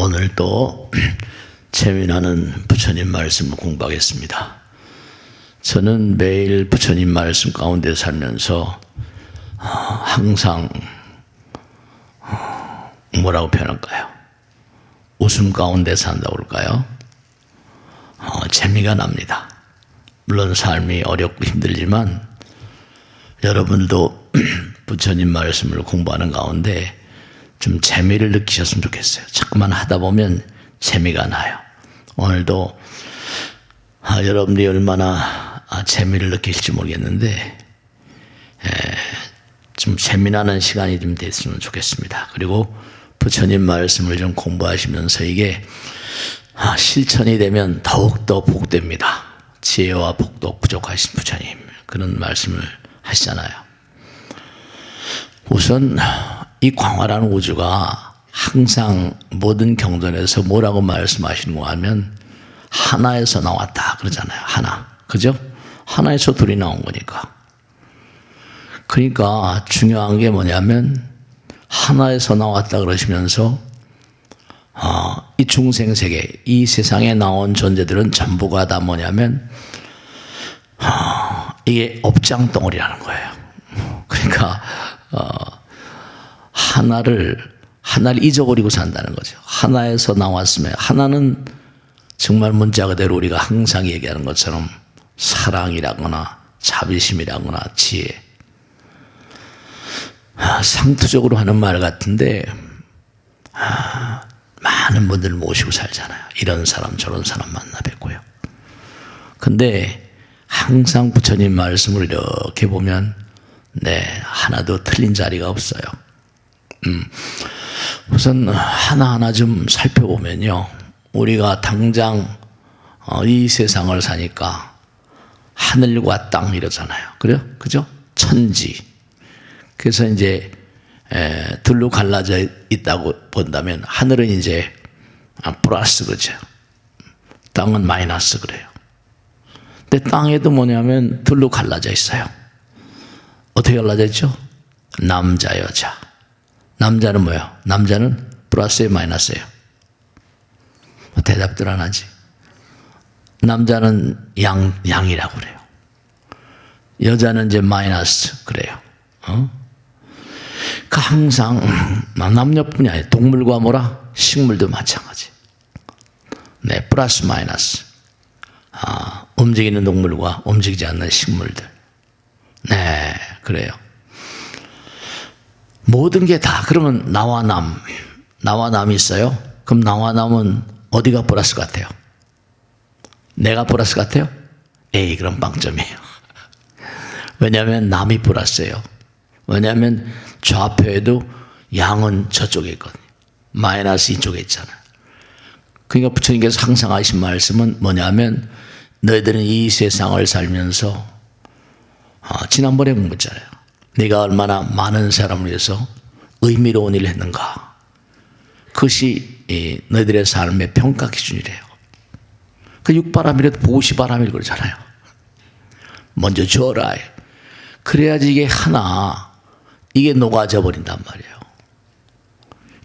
오늘도 재미나는 부처님 말씀을 공부하겠습니다. 저는 매일 부처님 말씀 가운데 살면서 항상 뭐라고 표현할까요? 웃음 가운데 산다고 그럴까요? 재미가 납니다. 물론 삶이 어렵고 힘들지만 여러분도 부처님 말씀을 공부하는 가운데 좀 재미를 느끼셨으면 좋겠어요. 자꾸만 하다 보면 재미가 나요. 오늘도 여러분들이 얼마나 재미를 느낄지 모르겠는데 좀 재미나는 시간이 좀 됐으면 좋겠습니다. 그리고 부처님 말씀을 좀 공부하시면서 이게 실천이 되면 더욱더 복됩니다. 지혜와 복도 부족하신 부처님 그런 말씀을 하시잖아요. 우선 이 광활한 우주가 항상 모든 경전에서 뭐라고 말씀하시는가 하면 하나에서 나왔다 그러잖아요. 하나, 그죠? 하나에서 둘이 나온 거니까. 그러니까 중요한 게 뭐냐면 하나에서 나왔다 그러시면서 이 중생세계, 이 세상에 나온 존재들은 전부가 다 뭐냐면 이게 업장덩어리라는 거예요. 그러니까 하나를 잊어버리고 산다는 거죠. 하나에서 나왔으면 하나는 정말 문자 그대로 우리가 항상 얘기하는 것처럼 사랑이라거나 자비심이라거나 지혜, 상투적으로 하는 말 같은데 많은 분들 모시고 살잖아요. 이런 사람 저런 사람 만나 뵙고요. 근데 항상 부처님 말씀을 이렇게 보면 하나도 틀린 자리가 없어요. 우선 하나하나 좀 살펴보면요. 우리가 당장 이 세상을 사니까 하늘과 땅 이러잖아요. 그래요? 그죠? 천지. 그래서 이제 둘로 갈라져 있다고 본다면 하늘은 이제 플러스 그죠? 땅은 마이너스 그래요. 근데 땅에도 뭐냐면 둘로 갈라져 있어요. 어떻게 갈라져 있죠? 남자, 여자. 남자는 뭐예요? 남자는 플러스에 마이너스예요. 대답들 안 하지. 남자는 양이라고 그래요. 여자는 이제 마이너스 그래요. 그러니까 항상 남녀뿐이 아니에요. 동물과 뭐라? 식물도 마찬가지. 플러스 마이너스. 움직이는 동물과 움직이지 않는 식물들. 그래요. 모든 게 다 그러면 나와 남이 있어요. 그럼 나와 남은 어디가 플러스 같아요? 내가 플러스 같아요? 그럼 빵점이에요. 왜냐하면 남이 플러스예요. 왜냐하면 좌표에도 양은 저쪽에 있거든요. 마이너스 이쪽에 있잖아요. 그러니까 부처님께서 항상 하신 말씀은 뭐냐면 너희들은 이 세상을 살면서 지난번에 공부했잖아요. 네가 얼마나 많은 사람을 위해서 의미로운 일을 했는가. 그것이 너희들의 삶의 평가 기준이래요. 그 육바람이라도 보시바람이라고 그러잖아요. 먼저 줘라. 그래야지 이게 이게 녹아져 버린단 말이에요.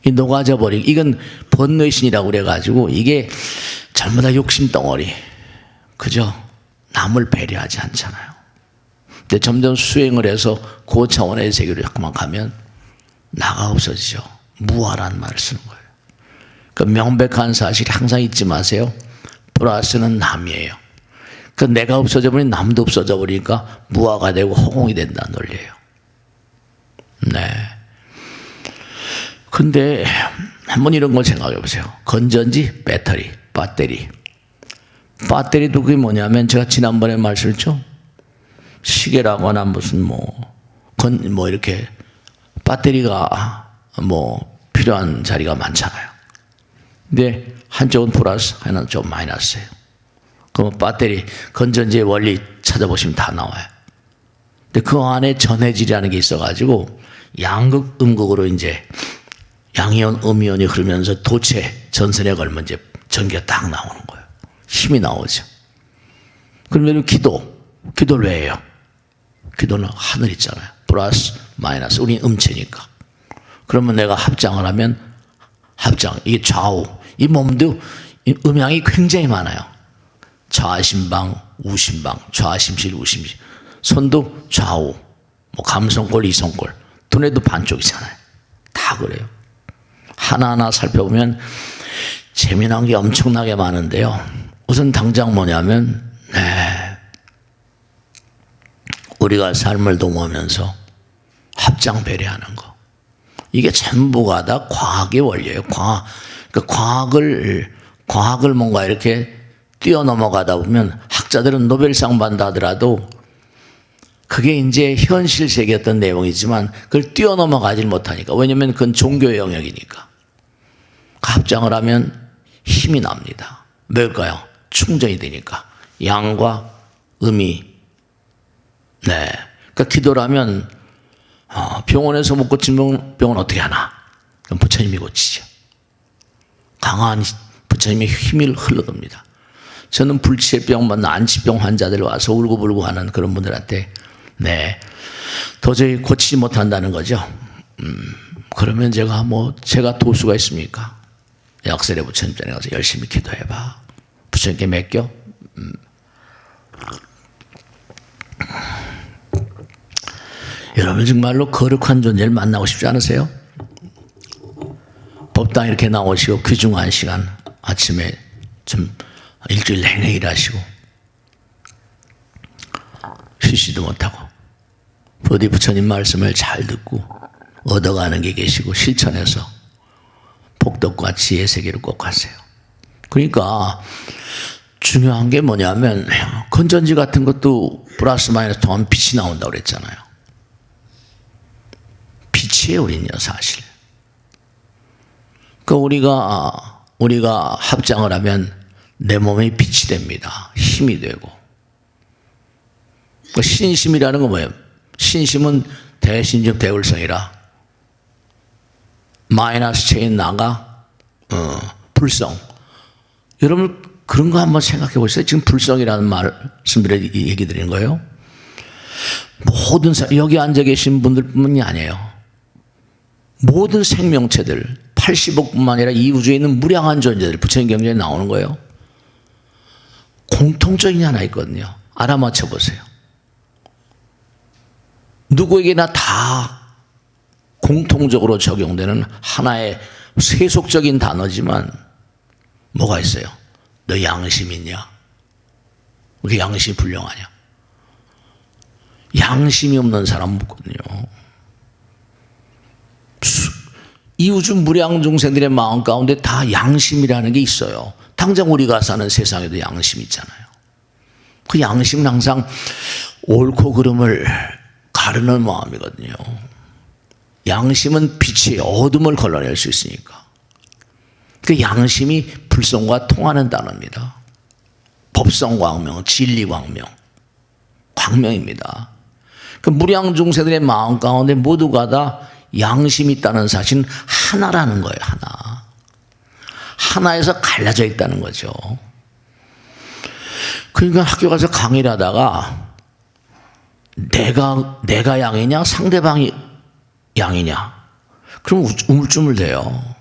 이 녹아져 버린 이건 번뇌의 신이라고 그래가지고 이게 전부 다 욕심 덩어리. 그죠? 남을 배려하지 않잖아요. 근데 점점 수행을 해서 고차원의 세계로 자꾸만 가면 나가 없어지죠. 무아라는 말을 쓰는 거예요. 그 명백한 사실이 항상 잊지 마세요. 플러스는 남이에요. 그 내가 없어져 버리면 남도 없어져 버리니까 무아가 되고 허공이 된다는 논리예요. 근데 한번 이런 걸 생각해 보세요. 건전지, 배터리. 배터리도 그게 뭐냐면 제가 지난번에 말씀했죠. 시계라거나 무슨 이렇게 배터리가 필요한 자리가 많잖아요. 근데 한쪽은 플러스, 하나는 좀 마이너스예요. 그럼 배터리 건전지의 원리 찾아보시면 다 나와요. 근데 그 안에 전해질이라는 게 있어가지고 양극, 음극으로 이제 양이온, 음이온이 흐르면서 도체 전선에 걸면 이제 전기가 딱 나오는 거예요. 힘이 나오죠. 그러면 기도를 왜 해요? 기도는 하늘 있잖아요. 플러스, 마이너스. 우리 음체니까. 그러면 내가 합장을 하면 합장, 이게 좌우, 이 몸도 음양이 굉장히 많아요. 좌심방, 우심방, 좌심실, 우심실. 손도 좌우, 뭐 감손골, 이손골. 두뇌도 반쪽이잖아요. 다 그래요. 하나하나 살펴보면 재미난 게 엄청나게 많은데요. 우선 당장 뭐냐면, 우리가 삶을 도모하면서 합장 배려하는 거. 이게 전부가 다 과학의 원리예요. 과학을 뭔가 이렇게 뛰어넘어가다 보면 학자들은 노벨상 받는다 하더라도 그게 이제 현실 세계 어떤 내용이지만 그걸 뛰어넘어가지 못하니까. 왜냐하면 그건 종교의 영역이니까. 합장을 하면 힘이 납니다. 왜일까요? 충전이 되니까. 양과 음이. 그러니까 기도를 하면 병원에서 못 고친 병은 어떻게 하나? 그럼 부처님이 고치죠. 강한 부처님의 힘이 흘러듭니다. 저는 불치병 받는 안치병 환자들 와서 울고불고 하는 그런 분들한테 도저히 고치지 못한다는 거죠. 그러면 제가 도수가 있습니까? 약설의 부처님 전에 가서 열심히 기도해봐. 부처님께 맡겨. 여러분 정말로 거룩한 존재를 만나고 싶지 않으세요? 법당 이렇게 나오시고 귀중한 시간 아침에 좀 일주일 내내 일하시고 쉬지도 못하고 부디 부처님 말씀을 잘 듣고 얻어가는 게 계시고 실천해서 복덕과 지혜 세계를 꼭 가세요. 그러니까 중요한 게 뭐냐면 건전지 같은 것도 플러스 마이너스 통하면 빛이 나온다고 그랬잖아요. 빛이에요, 우리는요, 사실. 그 우리가 합장을 하면 내 몸에 빛이 됩니다. 힘이 되고. 그 신심이라는 건 뭐예요? 신심은 대신적 대울성이라 마이너스 체인 나가 불성. 여러분 그런 거 한번 생각해 보세요. 지금 불성이라는 말씀드려 얘기 드리는 거예요. 모든 여기 앉아 계신 분들뿐만이 아니에요. 모든 생명체들 80억뿐만 아니라 이 우주에 있는 무량한 존재들 부처님 경전에 나오는 거예요. 공통적인 게 하나 있거든요. 알아맞혀 보세요. 누구에게나 다 공통적으로 적용되는 하나의 세속적인 단어지만 뭐가 있어요? 너 양심 있냐? 왜 양심이 불량하냐? 양심이 없는 사람 없거든요. 이 우주 무량 중생들의 마음 가운데 다 양심이라는 게 있어요. 당장 우리가 사는 세상에도 양심이 있잖아요. 그 양심은 항상 옳고 그름을 가르는 마음이거든요. 양심은 빛이 어둠을 걸러낼 수 있으니까. 그 양심이 불성과 통하는 단어입니다. 법성광명, 진리광명, 광명입니다. 그 무량 중생들의 마음 가운데 모두가 다 양심이 있다는 사실은 하나라는 거예요. 하나. 하나에서 갈라져 있다는 거죠. 그러니까 학교 가서 강의를 하다가 내가 양이냐 상대방이 양이냐 그럼 우물쭈물돼요.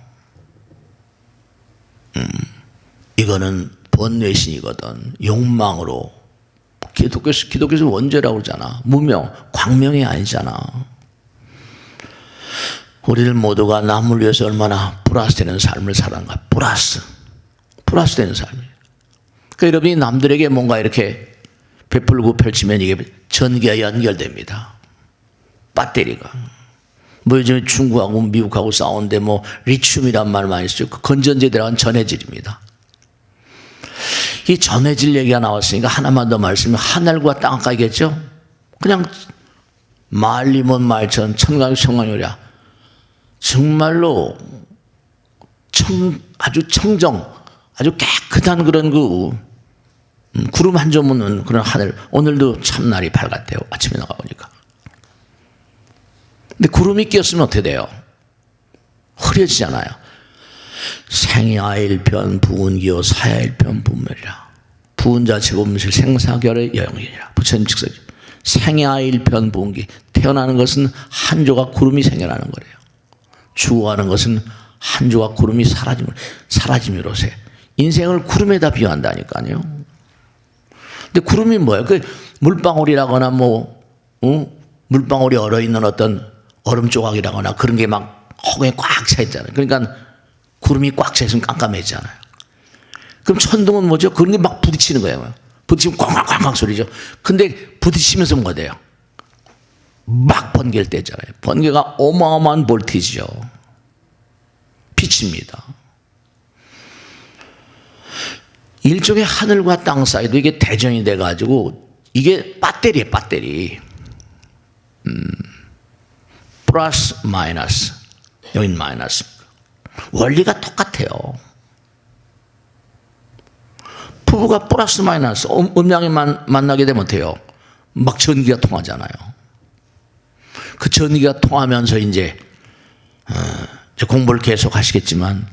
이거는 번뇌신이거든. 욕망으로. 기독교에서 원죄라고 그러잖아. 무명, 광명이 아니잖아. 우리들 모두가 남을 위해서 얼마나 플러스되는 삶을 살아가는가. 플러스되는 삶이에요. 그러니까 여러분이 남들에게 뭔가 이렇게 베풀고 펼치면 이게 전기가 연결됩니다. 배터리가. 뭐 요즘에 중국하고 미국하고 싸우는데 뭐 리튬이란 말 많이 쓰죠. 그 건전지에 들어간 전해질입니다. 이 전해질 얘기가 나왔으니까 하나만 더 말씀하면 하늘과 땅 가까이겠죠? 그냥 말리면 말천 천강이 청강이랴. 정말로 아주 청정, 아주 깨끗한 그런 구름 한 점 없는 그런 하늘. 오늘도 참 날이 밝았대요. 아침에 나가보니까. 근데 구름이 끼었으면 어떻게 돼요? 흐려지잖아요. 생야일편 부운기요 사야일편 분멸이라. 부운자 제곱무실 생사결의 영이라. 부처님 직설. 생야일편 부운기. 태어나는 것은 한 조각 구름이 생겨나는 거래요. 죽어가는 것은 한 조각 구름이 사라짐으로써 인생을 구름에다 비유한다니까요. 근데 구름이 뭐예요? 그 물방울이라거나 물방울이 얼어있는 어떤 얼음 조각이라거나 그런 게 막 허공에 꽉 차 있잖아요. 그러니까 구름이 꽉 차 있으면 깜깜해지잖아요. 그럼 천둥은 뭐죠? 그런 게 막 부딪히는 거예요. 부딪히면 꽝꽝꽝꽝 소리죠. 근데 부딪히면서 뭐가 돼요? 막 번개를 떼잖아요. 번개가 어마어마한 볼티지죠. 빛입니다. 일종의 하늘과 땅 사이도 이게 대전이 돼가지고 이게 배터리예요, 배터리. 플러스 마이너스. 여긴 마이너스. 원리가 똑같아요. 부부가 플러스 마이너스 음양이 만나게 되면 어때요? 막 전기가 통하잖아요. 그 전기가 통하면서 이제 공부를 계속 하시겠지만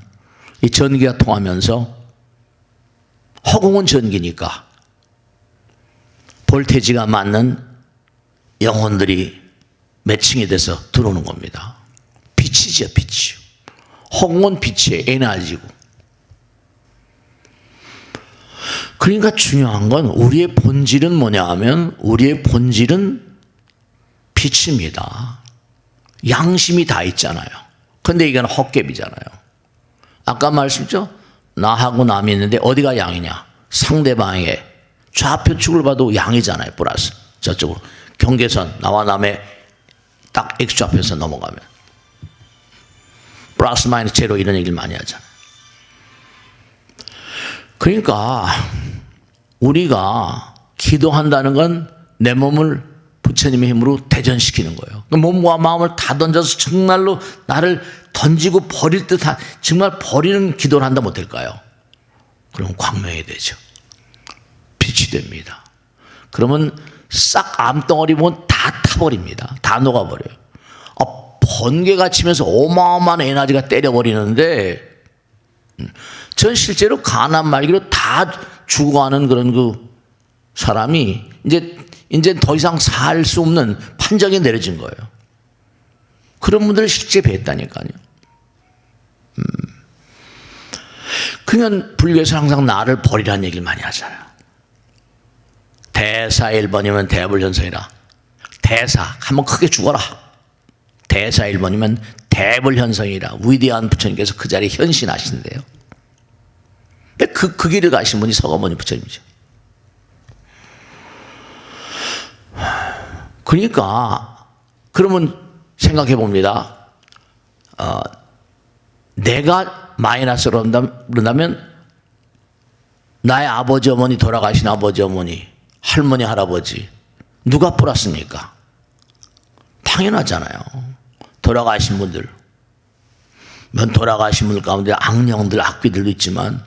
이 전기가 통하면서 허공은 전기니까 볼테지가 맞는 영혼들이 매칭이 돼서 들어오는 겁니다. 빛이죠, 빛이. 허공은 빛이에요, 에너지고. 그러니까 중요한 건 우리의 본질은 뭐냐 하면 우리의 본질은 빛입니다. 양심이 다 있잖아요. 근데 이건 헛개비잖아요. 아까 말씀했죠? 나하고 남이 있는데 어디가 양이냐? 상대방의 좌표축을 봐도 양이잖아요. 플러스 저쪽으로 경계선 나와 남의 딱 X좌표에서 넘어가면 플러스 마이너스 제로 이런 얘기를 많이 하잖아요. 그러니까 우리가 기도한다는 건 내 몸을 부처님의 힘으로 대전시키는 거예요. 몸과 마음을 다 던져서 정말로 나를 던지고 버릴 듯한 정말 버리는 기도를 한다 못할까요? 그럼 광명이 되죠. 빛이 됩니다. 그러면 싹 암덩어리 보면 다 타버립니다. 다 녹아버려요. 번개가 치면서 어마어마한 에너지가 때려버리는데 전 실제로 가난 말기로 다 죽어가는 그런 그 사람이 이제 더 이상 살 수 없는 판정이 내려진 거예요. 그런 분들을 실제 뵀다니까요. 그냥 불교에서 항상 나를 버리라는 얘기를 많이 하잖아요. 대사 1번이면 대불현성이라. 대사 한번 크게 죽어라. 대사 1번이면 대불현성이라. 위대한 부처님께서 그 자리에 현신하신대요. 그 길을 가신 분이 서가모니 부처님이죠. 그러니까 그러면 생각해 봅니다. 내가 마이너스로 그런다면 나의 아버지 어머니 돌아가신 아버지 어머니 할머니 할아버지 누가 플러스입니까? 당연하잖아요. 돌아가신 분들 돌아가신 분들 가운데 악령들 악귀들도 있지만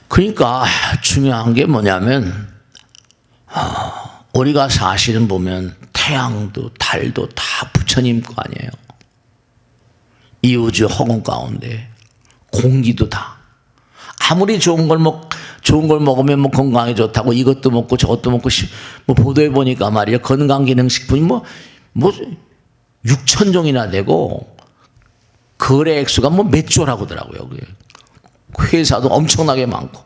그러니까 중요한 게 뭐냐면 우리가 사실은 보면 태양도 달도 다 부처님 거 아니에요. 이 우주 허공 가운데 공기도 다 아무리 좋은 걸 먹으면 뭐 건강에 좋다고 이것도 먹고 저것도 먹고 뭐 보도해 보니까 말이에요. 건강기능식품이 뭐 6,000종이나 되고 거래 액수가 뭐 몇 조라고 하더라고요. 회사도 엄청나게 많고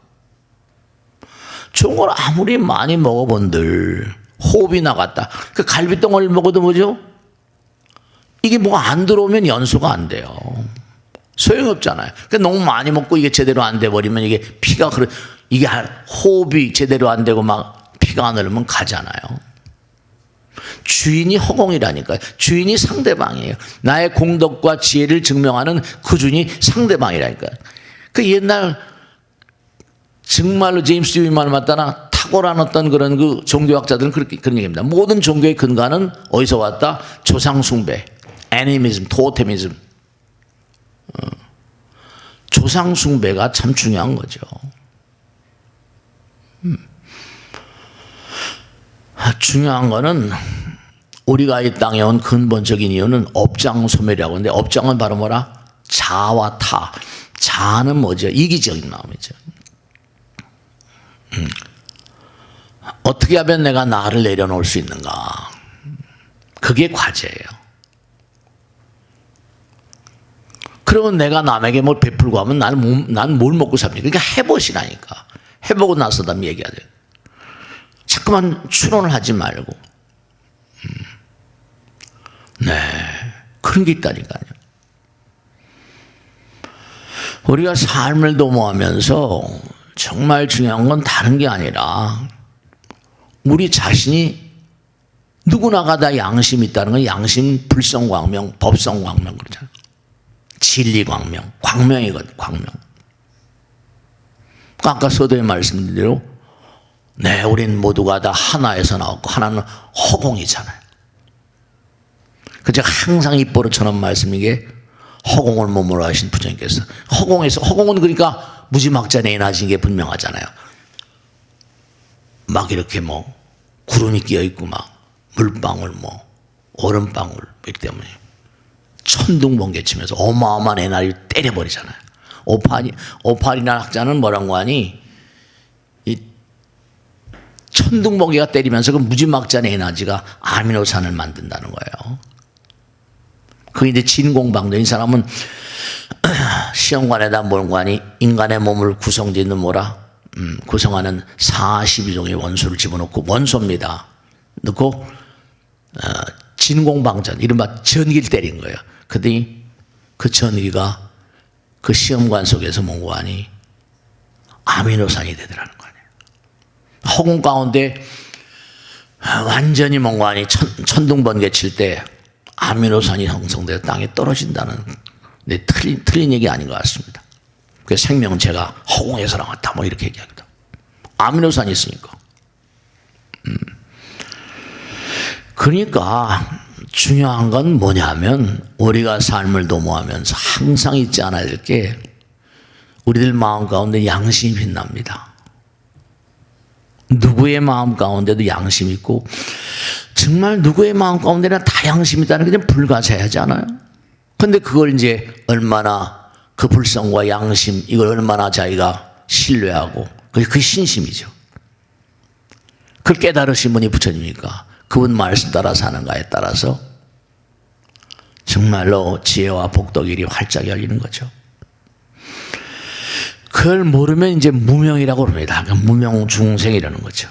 좋은 걸 아무리 많이 먹어본들 호흡이 나갔다. 그 갈비덩어리를 먹어도 뭐죠? 이게 뭐 안 들어오면 연소가 안 돼요. 소용없잖아요. 그러니까 너무 많이 먹고 이게 제대로 안 돼 버리면 이게 피가 이게 호흡이 제대로 안 되고 막 피가 안 흐르면 가잖아요. 주인이 허공이라니까요. 주인이 상대방이에요. 나의 공덕과 지혜를 증명하는 그 주인이 상대방이라니까요. 그 옛날 정말로 제임스 유이만을 맞다나 탁월한 어떤 그런 그 종교학자들은 그런 얘기입니다. 모든 종교의 근간은 어디서 왔다? 조상숭배, 애니미즘, 토테미즘. 조상숭배가 참 중요한 거죠. 중요한 거는 우리가 이 땅에 온 근본적인 이유는 업장소멸이라고 하는데 업장은 바로 뭐라? 자와 타. 자는 뭐죠? 이기적인 마음이죠. 어떻게 하면 내가 나를 내려놓을 수 있는가? 그게 과제예요. 그러면 내가 남에게 뭘 베풀고 하면 나는 뭘 먹고 삽니까? 그러니까 해보시라니까. 해보고 나서 다음 얘기해야 돼요. 자꾸만 추론을 하지 말고. 네. 그런 게 있다니까요. 우리가 삶을 도모하면서 정말 중요한 건 다른 게 아니라 우리 자신이 누구나가 다 양심이 있다는 건 양심 불성광명, 법성광명 그러잖아요. 진리광명, 광명이거든, 광명. 아까 서도에 말씀드린 대로 네, 우린 모두가 다 하나에서 나왔고 하나는 허공이잖아요. 그 제가 항상 입버릇처럼 말씀이게 허공을 몸으로 하신 부처님께서 허공은 그러니까 무지막지한 에너지인 게 분명하잖아요. 막 이렇게 뭐 구름이 끼어 있고 막 물방울 뭐 얼음방울 이렇기 때문에 천둥번개치면서 어마어마한 에너지를 때려버리잖아요. 오팔이나 학자는 뭐라고 하니 이 천둥번개가 때리면서 그 무지막지한 에너지가 아미노산을 만든다는 거예요. 그 이제 진공방도 이 사람은 시험관에다 몰관이 인간의 몸을 구성짓는 구성하는 42종의 원소를 집어넣고 원소입니다. 넣고 진공방전 이른바 전기를 때린 거예요. 그랬더니 그 전기가 그 시험관 속에서 뭔가하니 아미노산이 되더라는 거예요. 허공 가운데 완전히 뭔가하니 천둥번개 칠 때 아미노산이 형성되어 땅에 떨어진다는 틀린 얘기 아닌 것 같습니다. 그 생명체가 허공에서 나왔다 뭐 이렇게 얘기하거든. 아미노산이 있으니까. 그러니까 중요한 건 뭐냐면 우리가 삶을 도모하면서 항상 잊지 않아야 될 게 우리들 마음 가운데 양심이 빛납니다. 누구의 마음 가운데도 양심이 있고 정말 누구의 마음 가운데나 다 양심이 있다는 게 좀 불가사의하지 않아요? 근데 그걸 이제 얼마나 그 불성과 양심 이걸 얼마나 자기가 신뢰하고 그게 신심이죠. 그걸 깨달으신 분이 부처님이니까 그분 말씀 따라 사는가에 따라서 정말로 지혜와 복덕일이 활짝 열리는 거죠. 그걸 모르면 이제 무명이라고 합니다. 무명중생이라는 거죠.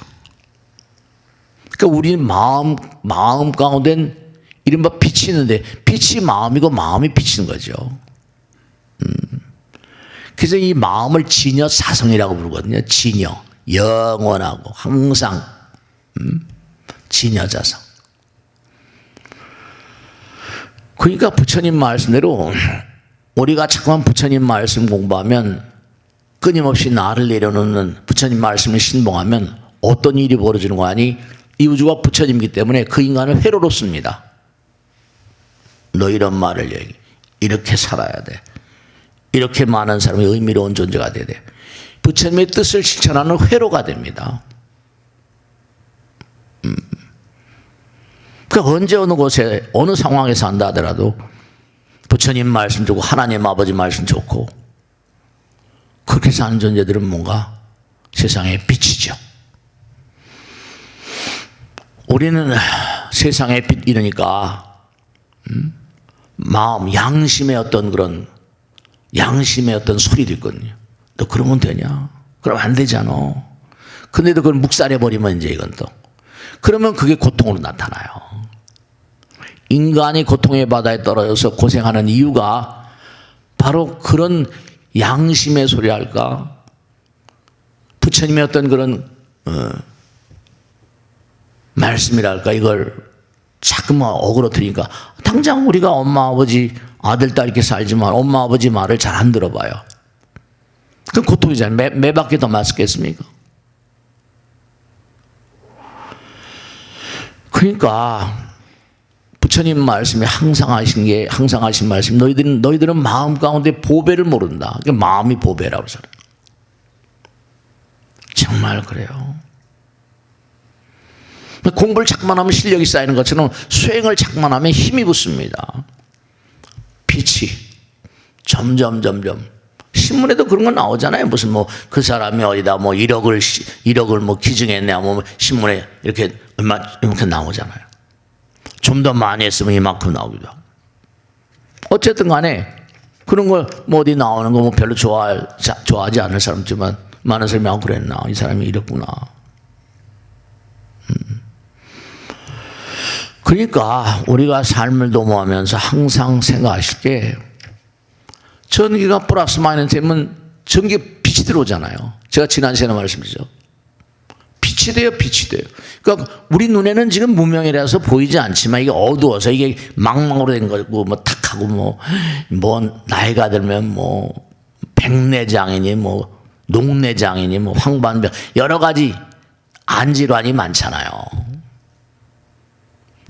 그러니까 우리 마음 가운데는 이른바 빛이 있는데 빛이 마음이고 마음이 비치는 거죠. 그래서 이 마음을 진여사성이라고 부르거든요. 진여, 영원하고 항상 진여자성. 그러니까 부처님 말씀대로 우리가 자꾸만 부처님 말씀 공부하면 끊임없이 나를 내려놓는 부처님 말씀을 신봉하면 어떤 일이 벌어지는 거 아니? 이 우주가 부처님이기 때문에 그 인간을 회로로 씁니다. 너 이런 말을 얘기. 이렇게 살아야 돼. 이렇게 많은 사람이 의미로운 존재가 돼야 돼. 부처님의 뜻을 실천하는 회로가 됩니다. 그 언제 어느 곳에 어느 상황에서 한다 하더라도 부처님 말씀 좋고 하나님 아버지 말씀 좋고 그렇게 사는 존재들은 뭔가 세상에 빛이죠. 우리는 세상에 빛 이러니까 마음 양심의 어떤 그런 양심의 어떤 소리도 있거든요. 너 그러면 되냐? 그럼 안 되잖아. 근데도 그걸 묵살해버리면 이제 이건 또 그러면 그게 고통으로 나타나요. 인간이 고통의 바다에 떨어져서 고생하는 이유가 바로 그런 양심의 소리랄까 부처님의 어떤 그런 말씀이랄까 이걸 자꾸만 어그러뜨리니까 당장 우리가 엄마 아버지 아들 딸 이렇게 살지만 엄마 아버지 말을 잘 안 들어봐요. 그럼 고통이잖아요. 매 바퀴 더 맞겠습니까? 그러니까 부처님 말씀이 항상 하신 말씀 너희들은 마음 가운데 보배를 모른다. 그러니까 마음이 보배라고 그러잖아요. 정말 그래요. 공부를 자꾸만 하면 실력이 쌓이는 것처럼 수행을 자꾸만 하면 힘이 붙습니다. 빛이 점점 신문에도 그런 거 나오잖아요. 무슨 뭐 그 사람이 어디다 뭐 1억을 뭐 기증했네 뭐 신문에 이렇게 이렇게 나오잖아요. 좀 더 많이 했으면 이만큼 나오기도 하고. 어쨌든 간에 그런 걸 뭐 어디 나오는 거 뭐 별로 좋아하지 않을 사람지만 많은 사람이 아 그랬나 이 사람이 이랬구나. 그러니까 우리가 삶을 도모하면서 항상 생각하실 게 전기가 플러스 마이너스 되면 전기에 빛이 들어오잖아요. 제가 지난 시간에 말씀드렸죠. 빛이 돼요, 빛이 돼요. 그러니까 우리 눈에는 지금 무명이라서 보이지 않지만 이게 어두워서 이게 망망으로 된 거고 뭐 탁하고 뭐 나이가 들면 뭐 백내장이니 뭐 녹내장이니 뭐 황반병 여러 가지 안질환이 많잖아요.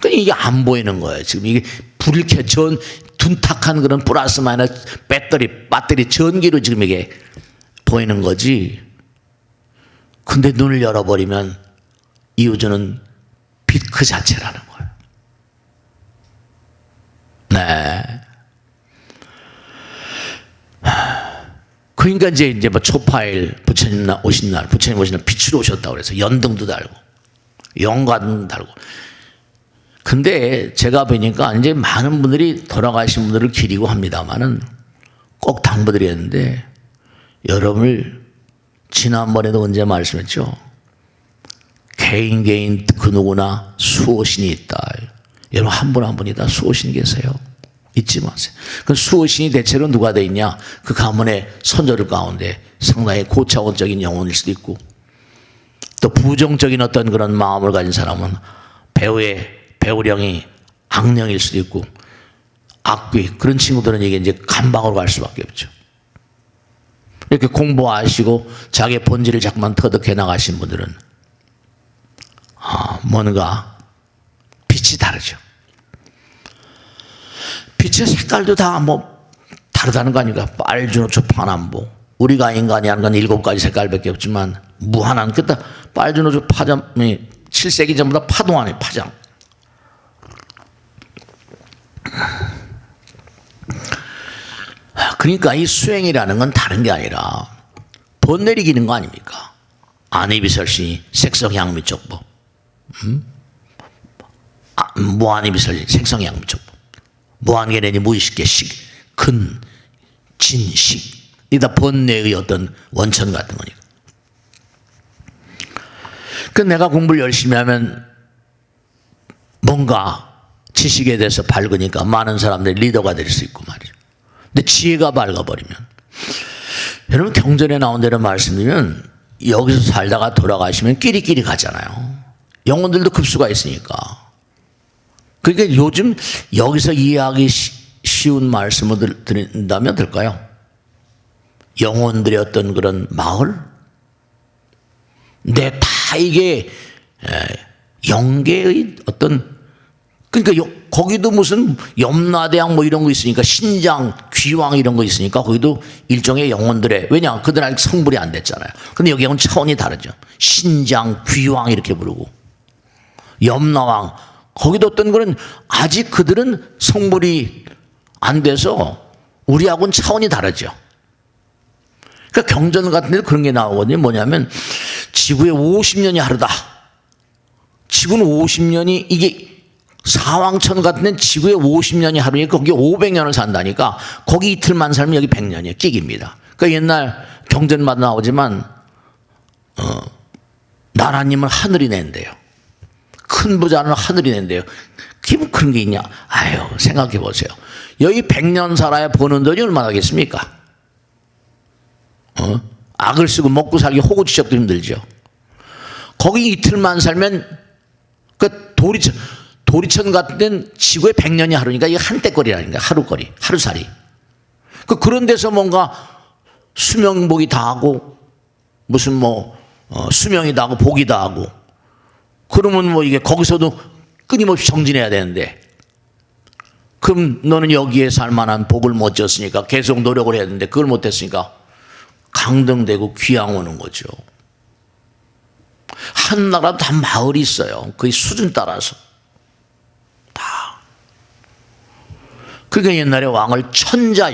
그러니까 이게 안 보이는 거예요. 지금 이게 불을 켜전 둔탁한 그런 플러스 마이너스 배터리 전기로 지금 이게 보이는 거지. 근데 눈을 열어버리면 이 우주는 빛 그 자체라는 거예요. 네. 그러니까 이제 뭐 초파일 부처님 오신 날 빛으로 오셨다고 그래서 연등도 달고 영관도 달고. 근데 제가 보니까 이제 많은 분들이 돌아가신 분들을 기리고 합니다만은 꼭 당부드리는데 여러분을 지난번에도 언제 말씀했죠? 개인 그 누구나 수호신이 있다. 여러분 한 분 한 분이 다 수호신 계세요. 잊지 마세요. 그 수호신이 대체로 누가 돼 있냐? 그 가문의 선조들 가운데 상당히 고차원적인 영혼일 수도 있고 또 부정적인 어떤 그런 마음을 가진 사람은 배우령이 악령일 수도 있고 악귀 그런 친구들은 이게 이제 감방으로 갈 수밖에 없죠. 이렇게 공부하시고 자기의 본질을 자꾸만 터득해 나가신 분들은 뭔가 빛이 다르죠. 빛의 색깔도 다 뭐 다르다는 거 아닙니까? 빨주노초 파남보. 우리가 인간이 하는 건 7가지 색깔밖에 없지만 무한한 그때 빨주노초 파장이 7세기 전보다 파동하네 파장. 그러니까 이 수행이라는 건 다른 게 아니라 돈 내리기는 거 아닙니까? 안이비설시 색성향미촉법, 무한이비설시 색성향미촉법, 무한계내니 무의식계식, 근, 진식 이 다 번뇌의 어떤 원천 같은 거니까. 그 내가 공부를 열심히 하면 뭔가 지식에 대해서 밝으니까 많은 사람들이 리더가 될 수 있고 말이죠. 근데 지혜가 밝아버리면 여러분 경전에 나온 대로 말씀드리면 여기서 살다가 돌아가시면 끼리끼리 가잖아요. 영혼들도 급수가 있으니까. 그러니까 요즘 여기서 이해하기 쉬운 말씀을 드린다면 될까요? 영혼들의 어떤 그런 마을? 근데 다 이게 영계의 어떤 그러니까 거기도 무슨 염라대왕 뭐 이런 거 있으니까 신장, 귀왕 이런 거 있으니까 거기도 일종의 영혼들의 왜냐 그들 아직 성불이 안 됐잖아요. 근데 여기하고는 차원이 다르죠. 신장, 귀왕 이렇게 부르고 염라왕 거기도 어떤 거는 아직 그들은 성불이 안 돼서 우리하고는 차원이 다르죠. 그러니까 경전 같은 데도 그런 게 나오거든요. 뭐냐면 지구의 50년이 하루다. 지구는 50년이 이게 사왕천 같은 데는 지구의 50년이 하루니까 거기 500년을 산다니까 거기 이틀만 살면 여기 100년이에요. 끼기입니다. 그러니까 옛날 경전마다 나오지만 나라님은 하늘이 낸대요. 큰 부자는 하늘이 낸대요. 그게 뭐 그런 게 있냐. 아유 생각해 보세요. 여기 100년 살아야 버는 돈이 얼마나 겠습니까? 악을 쓰고 먹고 살기 호구지적도 힘들죠. 거기 이틀만 살면 그 도리천 같은 데는 지구의 100년이 하루니까 이게 한때거리라니까. 하루거리, 하루살이. 그런 데서 뭔가 수명복이 다 하고 무슨 뭐 수명이 다 하고 복이 다 하고 그러면 뭐 이게 거기서도 끊임없이 정진해야 되는데 그럼 너는 여기에 살만한 복을 못 졌으니까 계속 노력을 해야 되는데 그걸 못했으니까 강등되고 귀양 오는 거죠. 한 나라도 다 마을이 있어요. 그 수준 따라서 다. 그러니까 옛날에 왕을 천자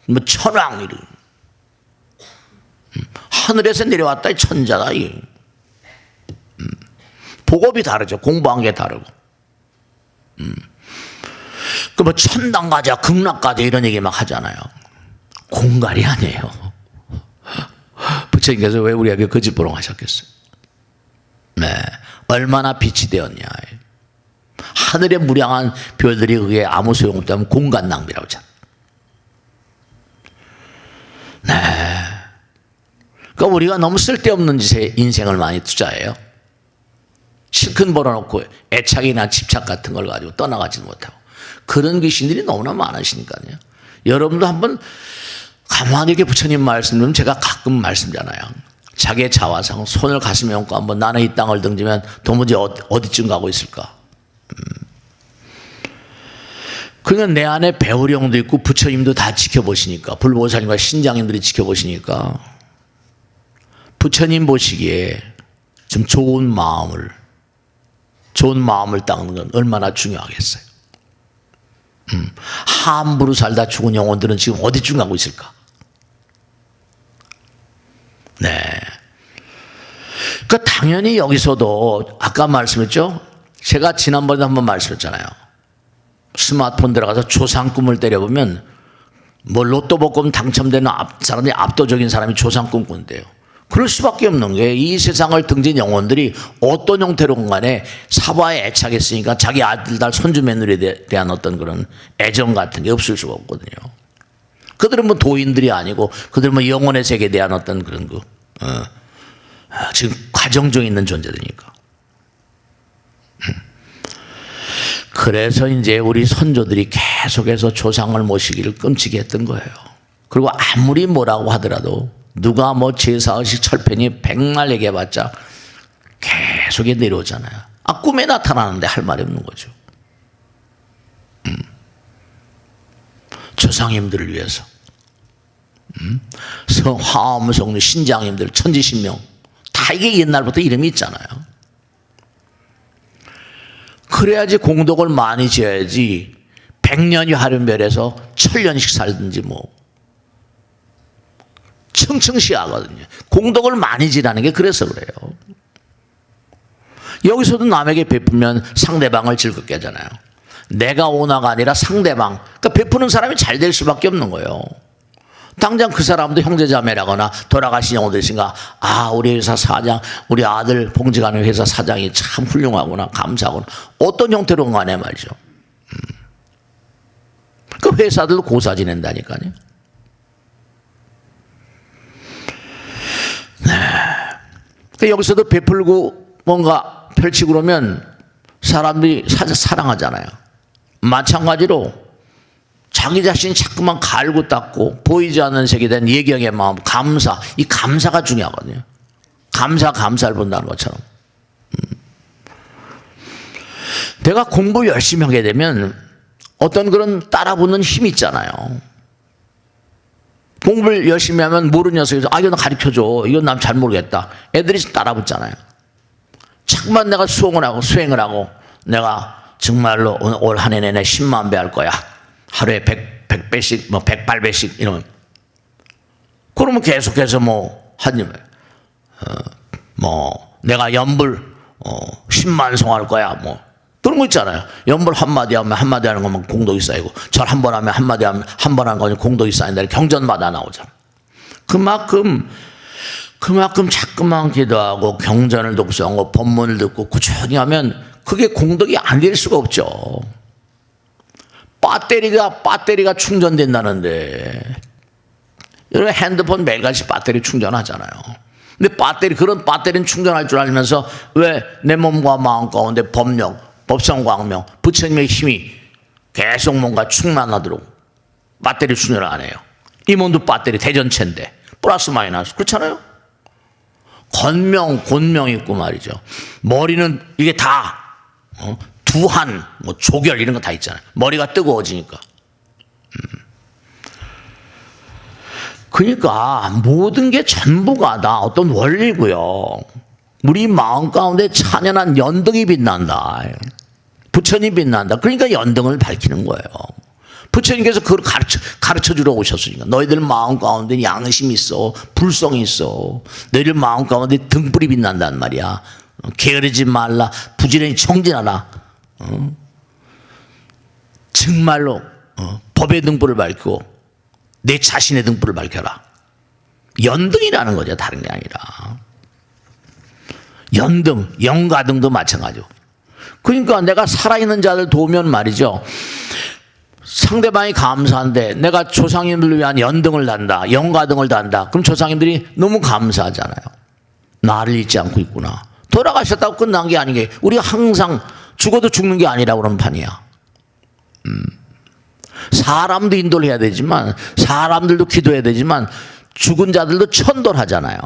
뭐 천왕 이런 하늘에서 내려왔다 이 천자다 이. 복업이 다르죠. 공부한 게 다르고. 그 뭐 천당 가자, 극락 가자 이런 얘기 막 하잖아요. 공갈이 아니에요. 부처님께서 왜 우리에게 거짓보롱 하셨겠어요? 네, 얼마나 빛이 되었냐. 하늘의 무량한 별들이 그게 아무 소용없다면 공간 낭비라고 하잖아요. 네. 그러니까 우리가 너무 쓸데없는 짓에 인생을 많이 투자해요. 실컷 벌어놓고 애착이나 집착 같은 걸 가지고 떠나가지도 못하고. 그런 귀신들이 너무나 많으시니까요. 여러분도 한번 가만히 이렇게 부처님 말씀 좀 제가 가끔 말씀잖아요. 자기의 자화상 손을 가슴에 얹고 한번 나는 이 땅을 등지면 도무지 어디쯤 가고 있을까. 그러니까 내 안에 배우령도 있고 부처님도 다 지켜보시니까, 불보살님과 신장님들이 지켜보시니까 부처님 보시기에 좀 좋은 마음을 닦는 건 얼마나 중요하겠어요. 함부로 살다 죽은 영혼들은 지금 어디쯤 가고 있을까? 네. 그 당연히 여기서도 아까 말씀했죠? 제가 지난번에 한번 말씀했잖아요. 스마트폰 들어가서 조상 꿈을 때려보면 뭐 로또 복권 당첨되는 사람이 압도적인 사람이 조상 꿈 꾼대요. 그럴 수밖에 없는 게 이 세상을 등진 영혼들이 어떤 형태로건 간에 사바에 애착했으니까 자기 아들, 딸, 손주, 며느리에 대한 어떤 그런 애정 같은 게 없을 수가 없거든요. 그들은 뭐 도인들이 아니고 그들은 뭐 영혼의 세계에 대한 어떤 그런 지금 과정 중에 있는 존재들이니까. 그래서 이제 우리 선조들이 계속해서 조상을 모시기를 끔찍히 했던 거예요. 그리고 아무리 뭐라고 하더라도 누가 뭐 제사의식 철편이 백날 얘기해봤자 계속 내려오잖아요. 꿈에 나타나는데 할 말이 없는 거죠. 조상님들을 위해서. 화엄성리 신장님들 천지신명 다 이게 옛날부터 이름이 있잖아요. 그래야지 공덕을 많이 지어야지 100년이 하륜별에서 1000년씩 살든지 뭐 청청시하거든요. 공덕을 많이 지라는 게 그래서 그래요. 여기서도 남에게 베풀면 상대방을 즐겁게 하잖아요. 내가 오나가 아니라 상대방. 그러니까 베푸는 사람이 잘 될 수밖에 없는 거예요. 당장 그 사람도 형제자매라거나 돌아가신 영혼들이신가, 우리 회사 사장, 우리 아들 봉직하는 회사 사장이 참 훌륭하구나, 감사하구나. 어떤 형태로 간에 말이죠. 그 회사들도 고사 지낸다니까요. 네. 그러니까 여기서도 베풀고 뭔가 펼치고 그러면 사람들이 사랑하잖아요. 마찬가지로 자기 자신이 자꾸만 갈고 닦고 보이지 않는 세계에 대한 예경의 마음, 감사, 이 감사가 중요하거든요. 감사를 본다는 것처럼. 내가 공부 열심히 하게 되면 어떤 그런 따라붙는 힘이 있잖아요. 공부를 열심히 하면 모르는 녀석이 이거 나 가르쳐줘. 이건 난 잘 모르겠다. 애들이 따라붙잖아요. 자꾸만 내가 수행을 하고 내가 정말로 올 한 해 내내 10만 배 할 거야. 하루에 100배씩, 108배씩, 이러면. 그러면 계속해서 내가 연불, 10만 송 할 거야, 그런 거 있잖아요. 연불 한마디 하면 한마디 하는 거면 공덕이 쌓이고, 절 한 번 하면 한마디 하면 한 번 하는 거면 공덕이 쌓인다. 경전마다 나오잖아. 그만큼 자꾸만 기도하고, 경전을 독서하고, 법문을 듣고, 꾸준히 하면 그게 공덕이 안 될 수가 없죠. 배터리가 충전된다는데 여러분 핸드폰 매일같이 배터리 충전하잖아요. 근데 그런 배터리는 충전할 줄 알면서 왜 내 몸과 마음 가운데 법력, 법성광명, 부처님의 힘이 계속 뭔가 충만하도록 배터리 충전을 안 해요. 이 몸도 배터리 대전체인데 플러스 마이너스 그렇잖아요. 권명 있고 말이죠. 머리는 이게 다 두한, 조결 이런 거 다 있잖아요. 머리가 뜨거워지니까. 그러니까 모든 게 전부가 다 어떤 원리고요. 우리 마음 가운데 찬연한 연등이 빛난다. 부처님 빛난다. 그러니까 연등을 밝히는 거예요. 부처님께서 그걸 가르쳐 주러 오셨으니까. 너희들 마음 가운데 양심이 있어. 불성이 있어. 너희들 마음 가운데 등불이 빛난단 말이야. 게으르지 말라. 부지런히 청진하라. 정말로 법의 등불을 밝히고 내 자신의 등불을 밝혀라. 연등이라는 거죠. 다른 게 아니라. 연등, 영가등도 마찬가지고. 그러니까 내가 살아있는 자들 도우면 말이죠. 상대방이 감사한데 내가 조상님들을 위한 연등을 단다, 영가등을 단다. 그럼 조상님들이 너무 감사하잖아요. 나를 잊지 않고 있구나. 돌아가셨다고 끝난 게 아니게 우리가 항상 죽어도 죽는 게 아니라 그런 판이야. 사람도 인도를 해야 되지만 사람들도 기도해야 되지만 죽은 자들도 천도하잖아요.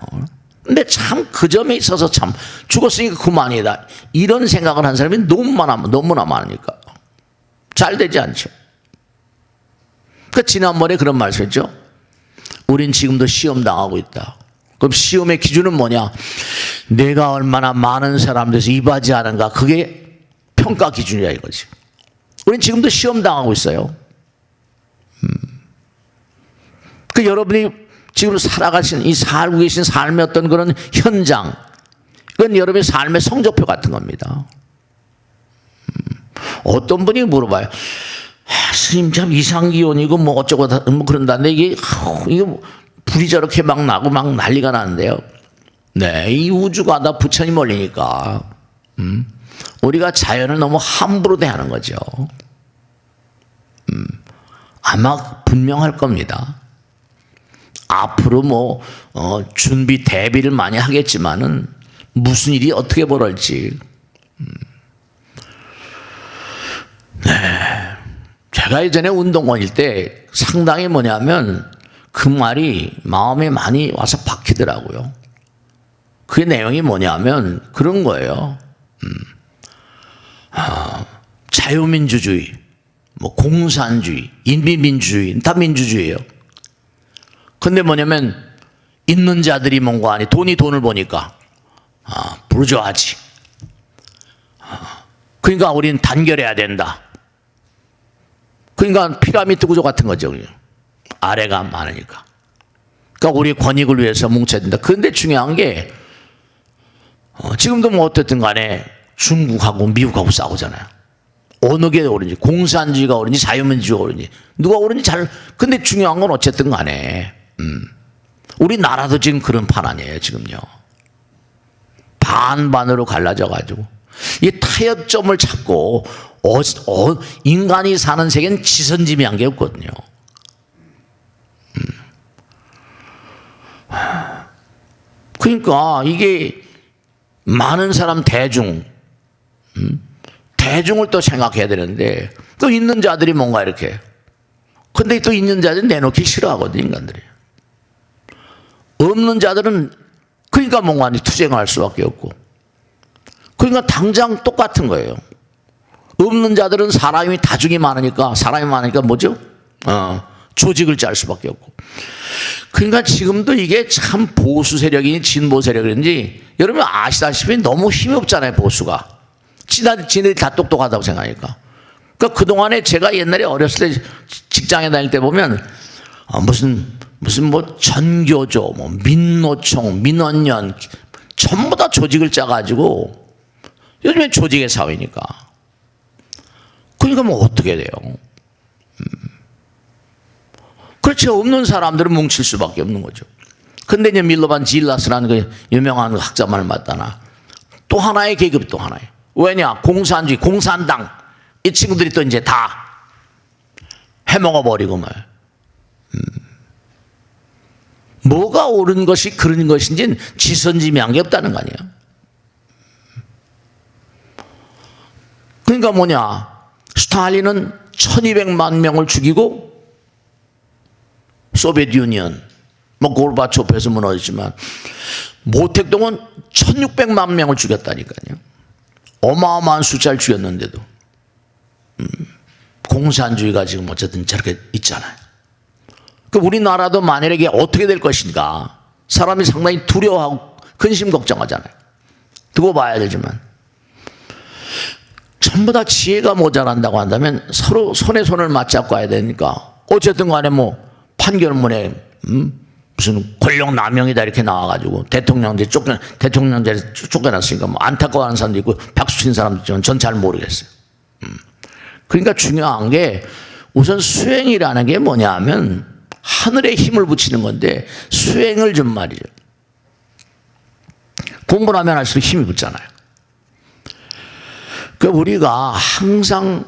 근데 참 그 점에 있어서 참 죽었으니까 그만이다 이런 생각을 한 사람이 너무나 많으니까 잘 되지 않죠. 그 지난번에 그런 말씀했죠. 우린 지금도 시험 당하고 있다. 그럼 시험의 기준은 뭐냐? 내가 얼마나 많은 사람들에서 이바지하는가. 그게 평가 기준이야 이거지. 우린 지금도 시험 당하고 있어요. 그 여러분이 지금 살아가신 이 살고 계신 삶의 어떤 그런 현장, 이건 여러분의 삶의 성적표 같은 겁니다. 어떤 분이 물어봐요. 스님 참 이상기온이고 뭐 어쩌고 뭐 그런다는데 이게 불이 저렇게 막 나고 막 난리가 나는데요. 네, 이 우주가 다 부처님 원리니까 우리가 자연을 너무 함부로 대하는 거죠. 아마 분명할 겁니다. 앞으로 뭐 준비 대비를 많이 하겠지만은 무슨 일이 어떻게 벌어질지. 네. 제가 예전에 운동원일 때 상당히 뭐냐면 그 말이 마음에 많이 와서 박히더라고요. 그 내용이 뭐냐면 그런 거예요. 자유민주주의, 뭐 공산주의, 인민민주주의 다 민주주의예요. 근데 뭐냐면 있는 자들이 뭔가 아니 돈을 보니까 부르주아지. 그러니까 우리는 단결해야 된다. 그러니까 피라미드 구조 같은 거죠. 아래가 많으니까. 그러니까 우리 권익을 위해서 뭉쳐야 된다. 그런데 중요한 게 지금도 뭐 어쨌든 간에 중국하고 미국하고 싸우잖아요. 어느 게 옳은지, 공산주의가 옳은지 자유민주주의가 옳은지 누가 옳은지 근데 중요한 건 어쨌든 간에 우리나라도 지금 그런 판 아니에요. 지금요. 반반으로 갈라져 가지고 이 타협점을 찾고 인간이 사는 세계는 지선지미한 게 없거든요. 그러니까 이게 많은 사람 대중을 또 생각해야 되는데 또 있는 자들이 뭔가 이렇게 근데 또 있는 자들은 내놓기 싫어하거든요. 인간들이. 없는 자들은 그러니까 뭔가 투쟁할 수밖에 없고 그러니까 당장 똑같은 거예요. 없는 자들은 다중이 많으니까 뭐죠? 조직을 짤 수밖에 없고. 그러니까 지금도 이게 참 보수 세력이니 진보 세력인지 여러분 아시다시피 너무 힘이 없잖아요. 보수가. 지네들이 다 똑똑하다고 생각하니까. 그러니까 그동안에 제가 옛날에 어렸을 때 직장에 다닐 때 보면 무슨 뭐 전교조, 뭐 민노총, 민원연 전부 다 조직을 짜가지고 요즘에 조직의 사회니까. 그러니까 뭐 어떻게 돼요? 그렇죠. 없는 사람들은 뭉칠 수밖에 없는 거죠. 근데 이제 밀로반 질라스라는 그 유명한 학자만을 맞다나 또 하나의 계급 또 하나의. 왜냐? 공산주의, 공산당 이 친구들이 또 이제 다 해먹어 버리고 말. 뭐가 옳은 것이 그런 것인지는 지선지미한 게 없다는 거 아니에요. 그러니까 뭐냐? 스탈린은 1200만 명을 죽이고 소비에트 유니언 뭐 고르바초프에서 무너졌지만 모택동은 1600만 명을 죽였다니까요. 어마어마한 숫자를 죽였는데도 공산주의가 지금 어쨌든 저렇게 있잖아요. 그 우리나라도 만약에 이게 어떻게 될 것인가 사람이 상당히 두려워하고 근심 걱정하잖아요. 두고 봐야 되지만 전부 다 지혜가 모자란다고 한다면 서로 손에 손을 맞잡고 가야 되니까 어쨌든 간에 뭐 판결문에 무슨 권력 남용이다 이렇게 나와가지고 대통령제 쫓겨났으니까 뭐 안타까워하는 사람도 있고 박수 치는 사람도 있지만 전 잘 모르겠어요. 그러니까 중요한 게 우선 수행이라는 게 뭐냐 하면 하늘에 힘을 붙이는 건데 수행을 좀 말이죠. 공부를 하면 할수록 힘이 붙잖아요. 그러니까 우리가 항상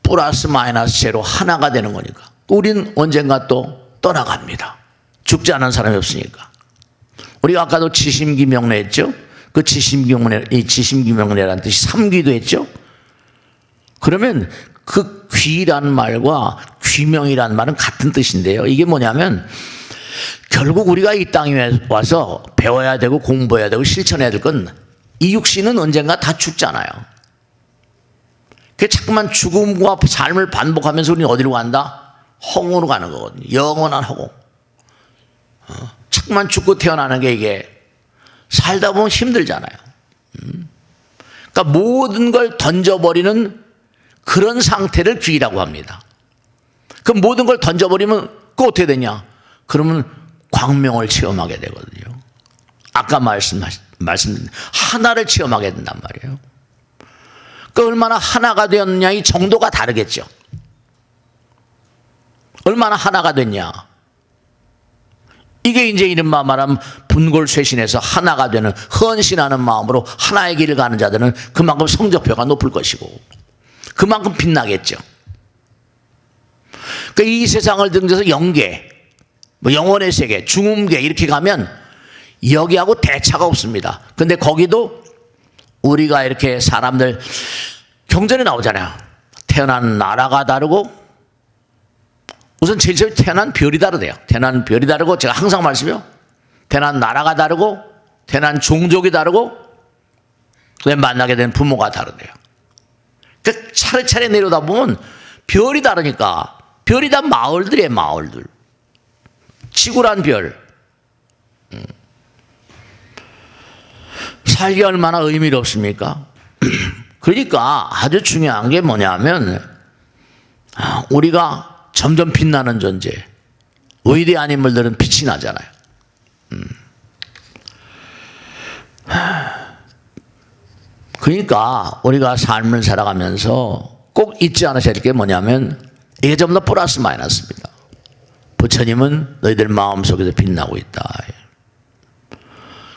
플러스 마이너스 제로 하나가 되는 거니까 우린 언젠가 또 떠나갑니다. 죽지 않은 사람이 없으니까. 우리가 아까도 지심기명례 했죠. 그 지심기명례라는 뜻이 삼귀도 했죠. 그러면 그 귀라는 말과 귀명이라는 말은 같은 뜻인데요. 이게 뭐냐면 결국 우리가 이 땅에 와서 배워야 되고 공부해야 되고 실천해야 될 건 이 육신은 언젠가 다 죽잖아요. 그 자꾸만 죽음과 삶을 반복하면서 우리는 어디로 간다? 허공으로 가는 거거든요. 영원한 허공. 자꾸만 죽고 태어나는 게 이게 살다 보면 힘들잖아요. 그러니까 모든 걸 던져버리는 그런 상태를 귀라고 합니다. 그 모든 걸 던져버리면 그 어떻게 되냐? 그러면 광명을 체험하게 되거든요. 아까 말씀드린 하나를 체험하게 된단 말이에요. 그 얼마나 하나가 되었느냐 이 정도가 다르겠죠. 얼마나 하나가 됐냐. 이게 이제 이른바 말하면 분골쇄신해서 하나가 되는 헌신하는 마음으로 하나의 길을 가는 자들은 그만큼 성적표가 높을 것이고 그만큼 빛나겠죠. 그러니까 이 세상을 등져서 영계, 뭐 영혼의 세계, 중음계 이렇게 가면 여기하고 대차가 없습니다. 근데 거기도 우리가 이렇게 사람들 경전에 나오잖아요. 태어난 나라가 다르고 우선 제일 처음에 태어난 별이 다르대요. 태어난 별이 다르고 제가 항상 말씀해요. 태어난 나라가 다르고 태어난 종족이 다르고 그다음에 만나게 된 부모가 다르대요. 그러니까 차례차례 내려다 보면 별이 다르니까 별이 다 마을들이에요. 마을들. 지구란 별. 살기 얼마나 의미롭습니까? 그러니까 아주 중요한 게 뭐냐면 우리가 점점 빛나는 존재. 위대한 인물들은 빛이 나잖아요. 그러니까 우리가 삶을 살아가면서 꼭 잊지 않으셔야 될 게 뭐냐면 이게 전부 다 플러스 마이너스입니다. 부처님은 너희들 마음속에서 빛나고 있다.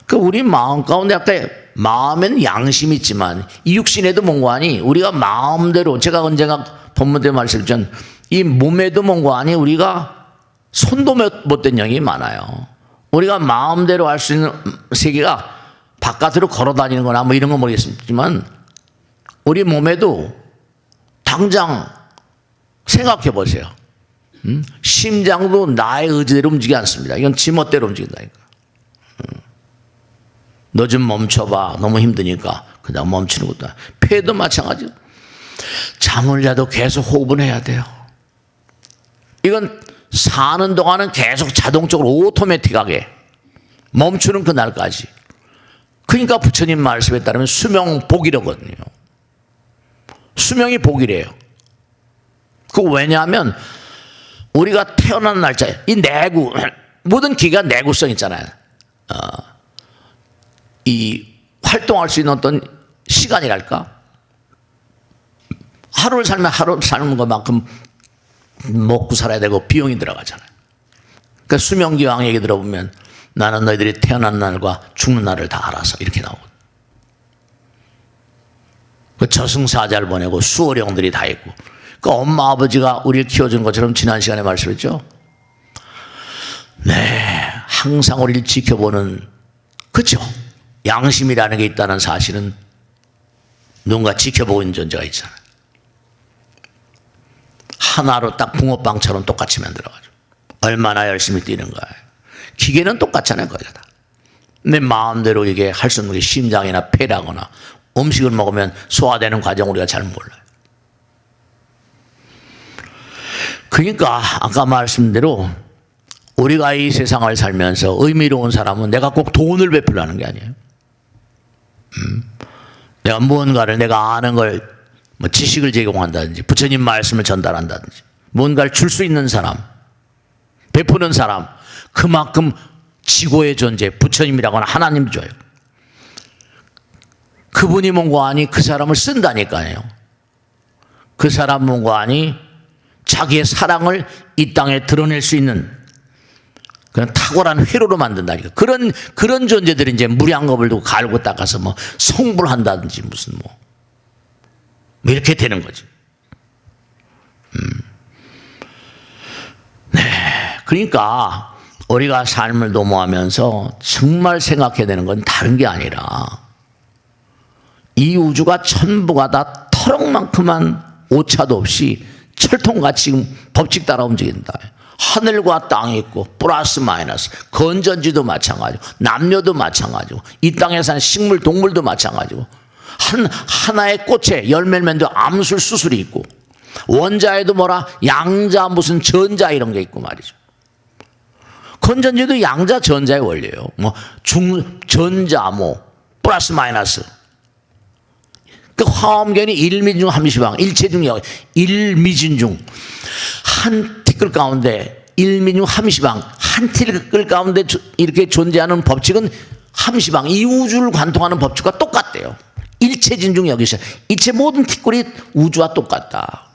그 우리 마음 가운데 아까 마음에는 양심이 있지만 이 육신에도 뭔가하니 우리가 마음대로 제가 언젠가 본문 때 말씀드렸지만 이 몸에도 뭔가하니 우리가 손도 못 댄 영이 많아요. 우리가 마음대로 할 수 있는 세계가 바깥으로 걸어 다니는 거나 뭐 이런 건 모르겠지만 우리 몸에도 당장 생각해 보세요. 심장도 나의 의지대로 움직이지 않습니다. 이건 지 멋대로 움직인다니까. 너 좀 멈춰봐. 너무 힘드니까 그냥 멈추는 것도 아니고. 폐도 마찬가지요. 잠을 자도 계속 호흡은 해야 돼요. 이건 사는 동안은 계속 자동적으로 오토매틱하게 멈추는 그날까지. 그러니까 부처님 말씀에 따르면 수명 복이라거든요. 수명이 복이래요. 그 왜냐하면 우리가 태어난 날짜에 이 내구 모든 기가 내구성 있잖아요. 이 활동할 수 있는 어떤 시간이랄까? 하루를 살면 하루 사는 것만큼 먹고 살아야 되고 비용이 들어가잖아요. 그러니까 수명기왕 얘기 들어보면 나는 너희들이 태어난 날과 죽는 날을 다 알아서 이렇게 나오고 그 저승사자를 보내고 수호령들이 다 있고 그 엄마 아버지가 우리를 키워준 것처럼 지난 시간에 말씀했죠. 네, 항상 우리를 지켜보는 그렇죠. 양심이라는 게 있다는 사실은 누군가 지켜보고 있는 존재가 있잖아요. 하나로 딱 붕어빵처럼 똑같이 만들어가지고 얼마나 열심히 뛰는가요. 기계는 똑같잖아요. 거기가 다. 내 마음대로 이게 할 수 없는 게 심장이나 폐라거나 음식을 먹으면 소화되는 과정 우리가 잘 몰라요. 그러니까 아까 말씀대로 우리가 이 세상을 살면서 의미로운 사람은 내가 꼭 돈을 베풀라는 게 아니에요. 내가 무언가를 내가 아는 걸 뭐 지식을 제공한다든지 부처님 말씀을 전달한다든지 무언가를 줄 수 있는 사람 베푸는 사람 그만큼 지고의 존재 부처님이라거나 하나님 줘요. 그분이 뭔가 아니 그 사람을 쓴다니까요. 그 사람과니 자기의 사랑을 이 땅에 드러낼 수 있는 그런 탁월한 회로로 만든다니까. 그런 존재들이 이제 무량겁을 두고 갈고 닦아서 뭐 성불 한다든지 무슨 뭐 이렇게 되는 거지. 네. 그러니까 우리가 삶을 도모하면서 정말 생각해야 되는 건 다른 게 아니라 이 우주가 전부가 다 터럭만큼만 오차도 없이 철통같이 지금 법칙 따라 움직인다. 하늘과 땅이 있고 플러스 마이너스, 건전지도 마찬가지고 남녀도 마찬가지고 이 땅에 사는 식물 동물도 마찬가지고 하나의 꽃에 열매면도 암술 수술이 있고 원자에도 뭐라 양자 무슨 전자 이런 게 있고 말이죠. 건전지도 양자 전자의 원리예요. 뭐 전자 뭐 플러스 마이너스. 그 화엄견이 일미중 함시방 일체중 일미진 중 한 티끌 가운데 일미중 함시방 한 티끌 가운데 이렇게 존재하는 법칙은 함시방 이 우주를 관통하는 법칙과 똑같대요. 일체진중 여기서 이체 모든 티끌이 우주와 똑같다.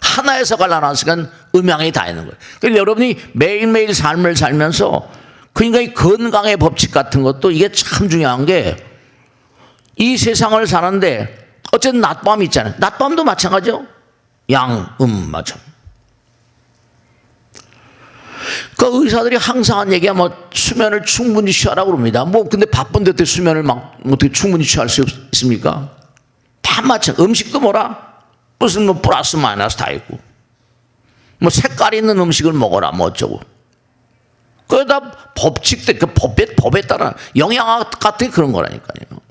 하나에서 갈라놨으니까 음양이 다 있는 거예요. 그래서 여러분이 매일매일 삶을 살면서 그러니까 이 건강의 법칙 같은 것도 이게 참 중요한 게 이 세상을 사는데 어쨌든 낮밤이 있잖아요. 낮밤도 마찬가지죠. 양, 마찬. 그 의사들이 항상 한 얘기야 뭐 수면을 충분히 취하라고 그럽니다. 뭐 근데 바쁜데 어떻게 수면을 막 어떻게 충분히 취할 수 있습니까? 다 마찬. 음식도 뭐라 무슨 뭐 플러스 마이너스 다 있고 뭐 색깔 있는 음식을 먹어라 뭐 어쩌고. 그게 다 법칙대 그 법에 따라 영양학 같은 그런 거라니까요.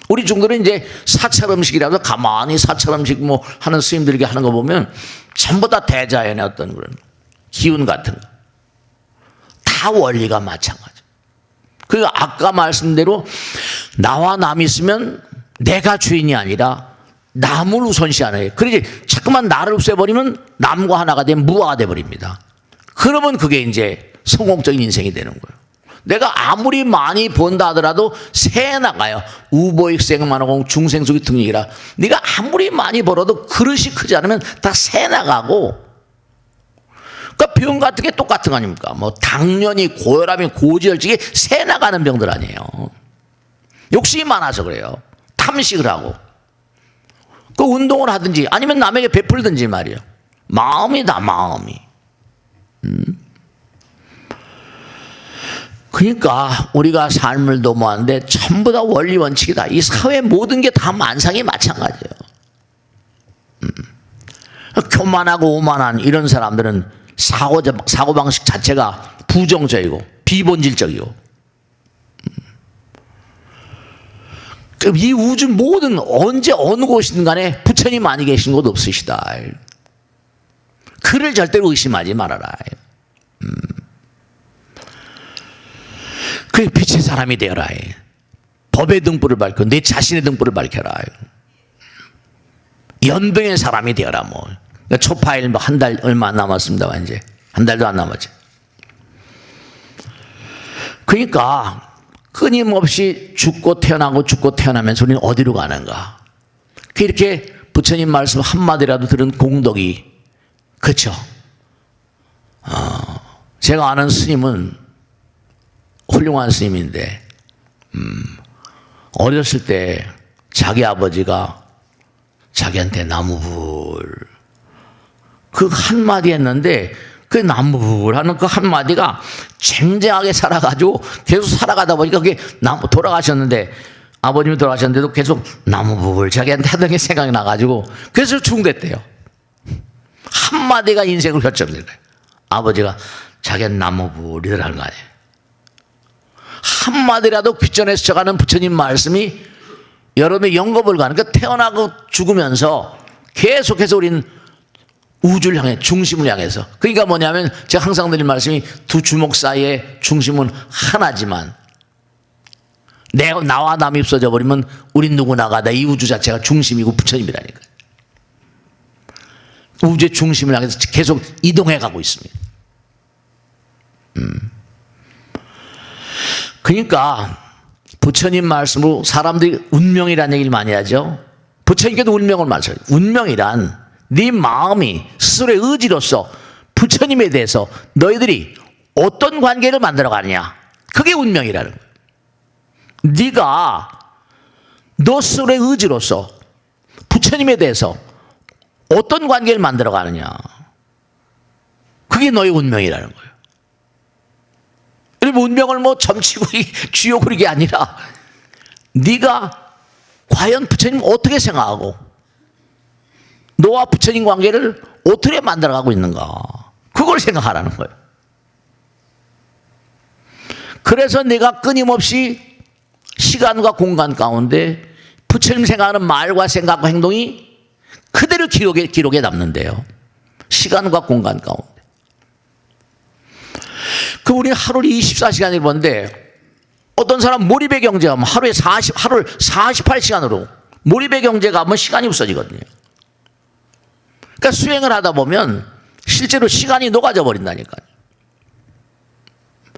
우리 중들은 이제 사찰 음식이라도 가만히 사찰 음식 뭐 하는 스님들에게 하는 거 보면 전부 다 대자연의 어떤 그런 기운 같은 거. 다 원리가 마찬가지. 그러니까 아까 말씀대로 나와 남이 있으면 내가 주인이 아니라 남을 우선시하는 거예요. 그러지 자꾸만 나를 없애버리면 남과 하나가 되면 무아가 돼버립니다. 그러면 그게 이제 성공적인 인생이 되는 거예요. 내가 아무리 많이 번다 하더라도 새 나가요. 우보익생만하고 중생속이 등이라. 네가 아무리 많이 벌어도 그릇이 크지 않으면 다 새 나가고. 그러니까 병 같은 게 똑같은 거 아닙니까? 뭐 당뇨니 고혈압이 고지혈증이 새 나가는 병들 아니에요. 욕심이 많아서 그래요. 탐식을 하고. 그 운동을 하든지 아니면 남에게 베풀든지 말이에요. 마음이다 마음이. 그러니까 우리가 삶을 도모하는데 전부 다 원리 원칙이다. 이 사회 모든 게 다 만상이 마찬가지예요. 교만하고 오만한 이런 사람들은 사고방식 자체가 부정적이고 비본질적이고 이 우주 모든 언제 어느 곳이든 간에 부처님 많이 계신 곳 없으시다. 그를 절대로 의심하지 말아라. 그 빛의 사람이 되어라. 법의 등불을 밝혀 내 자신의 등불을 밝혀라. 연병의 사람이 되어라. 뭐 그러니까 초파일 뭐 한 달 얼마 안 남았습니다. 이제 한 달도 안 남았죠. 그러니까 끊임없이 죽고 태어나고 죽고 태어나면서 우리는 어디로 가는가? 이렇게 부처님 말씀 한마디라도 들은 공덕이 그렇죠. 제가 아는 스님은 훌륭한 스님인데 어렸을 때 자기 아버지가 자기한테 나무불 그 한마디 했는데 그 나무불 하는 그 한마디가 쟁쟁하게 살아가지고 계속 살아가다 보니까 그게 돌아가셨는데 아버님이 돌아가셨는데도 계속 나무불 자기한테 하던 게 생각이 나가지고 그래서 중됐대요. 한마디가 인생을 결정된 거예요. 아버지가 자기는 나무불이라는 거 아니에요. 한마디라도 귀전에 스쳐가는 부처님 말씀이 여러분의 영겁을 가는 그러니까 태어나고 죽으면서 계속해서 우리는 우주를 향해 중심을 향해서 그러니까 뭐냐면 제가 항상 드린 말씀이 두 주먹 사이에 중심은 하나지만 나와 남이 없어져 버리면 우린 누구나가 다 이 우주 자체가 중심이고 부처님이라니까요. 우주의 중심을 향해서 계속 이동해 가고 있습니다. 그러니까 부처님 말씀으로 사람들이 운명이라는 얘기를 많이 하죠. 부처님께도 운명을 말씀해요. 운명이란 네 마음이 스스로의 의지로서 부처님에 대해서 너희들이 어떤 관계를 만들어가느냐, 그게 운명이라는 거예요. 네가 너 스스로의 의지로서 부처님에 대해서 어떤 관계를 만들어가느냐, 그게 너의 운명이라는 거예요. 여러분, 운명을 뭐 점치고 쥐어 그리게 아니라 네가 과연 부처님 어떻게 생각하고 너와 부처님 관계를 어떻게 만들어가고 있는가, 그걸 생각하라는 거예요. 그래서 내가 끊임없이 시간과 공간 가운데 부처님 생각하는 말과 생각과 행동이 그대로 기록에 남는데요. 시간과 공간 가운데. 그 우리 하루를 24시간을 보는데 어떤 사람 몰입의 경제하면 하루를 48시간으로 몰입의 경제가 하면 시간이 없어지거든요. 그러니까 수행을 하다 보면 실제로 시간이 녹아져 버린다니까요.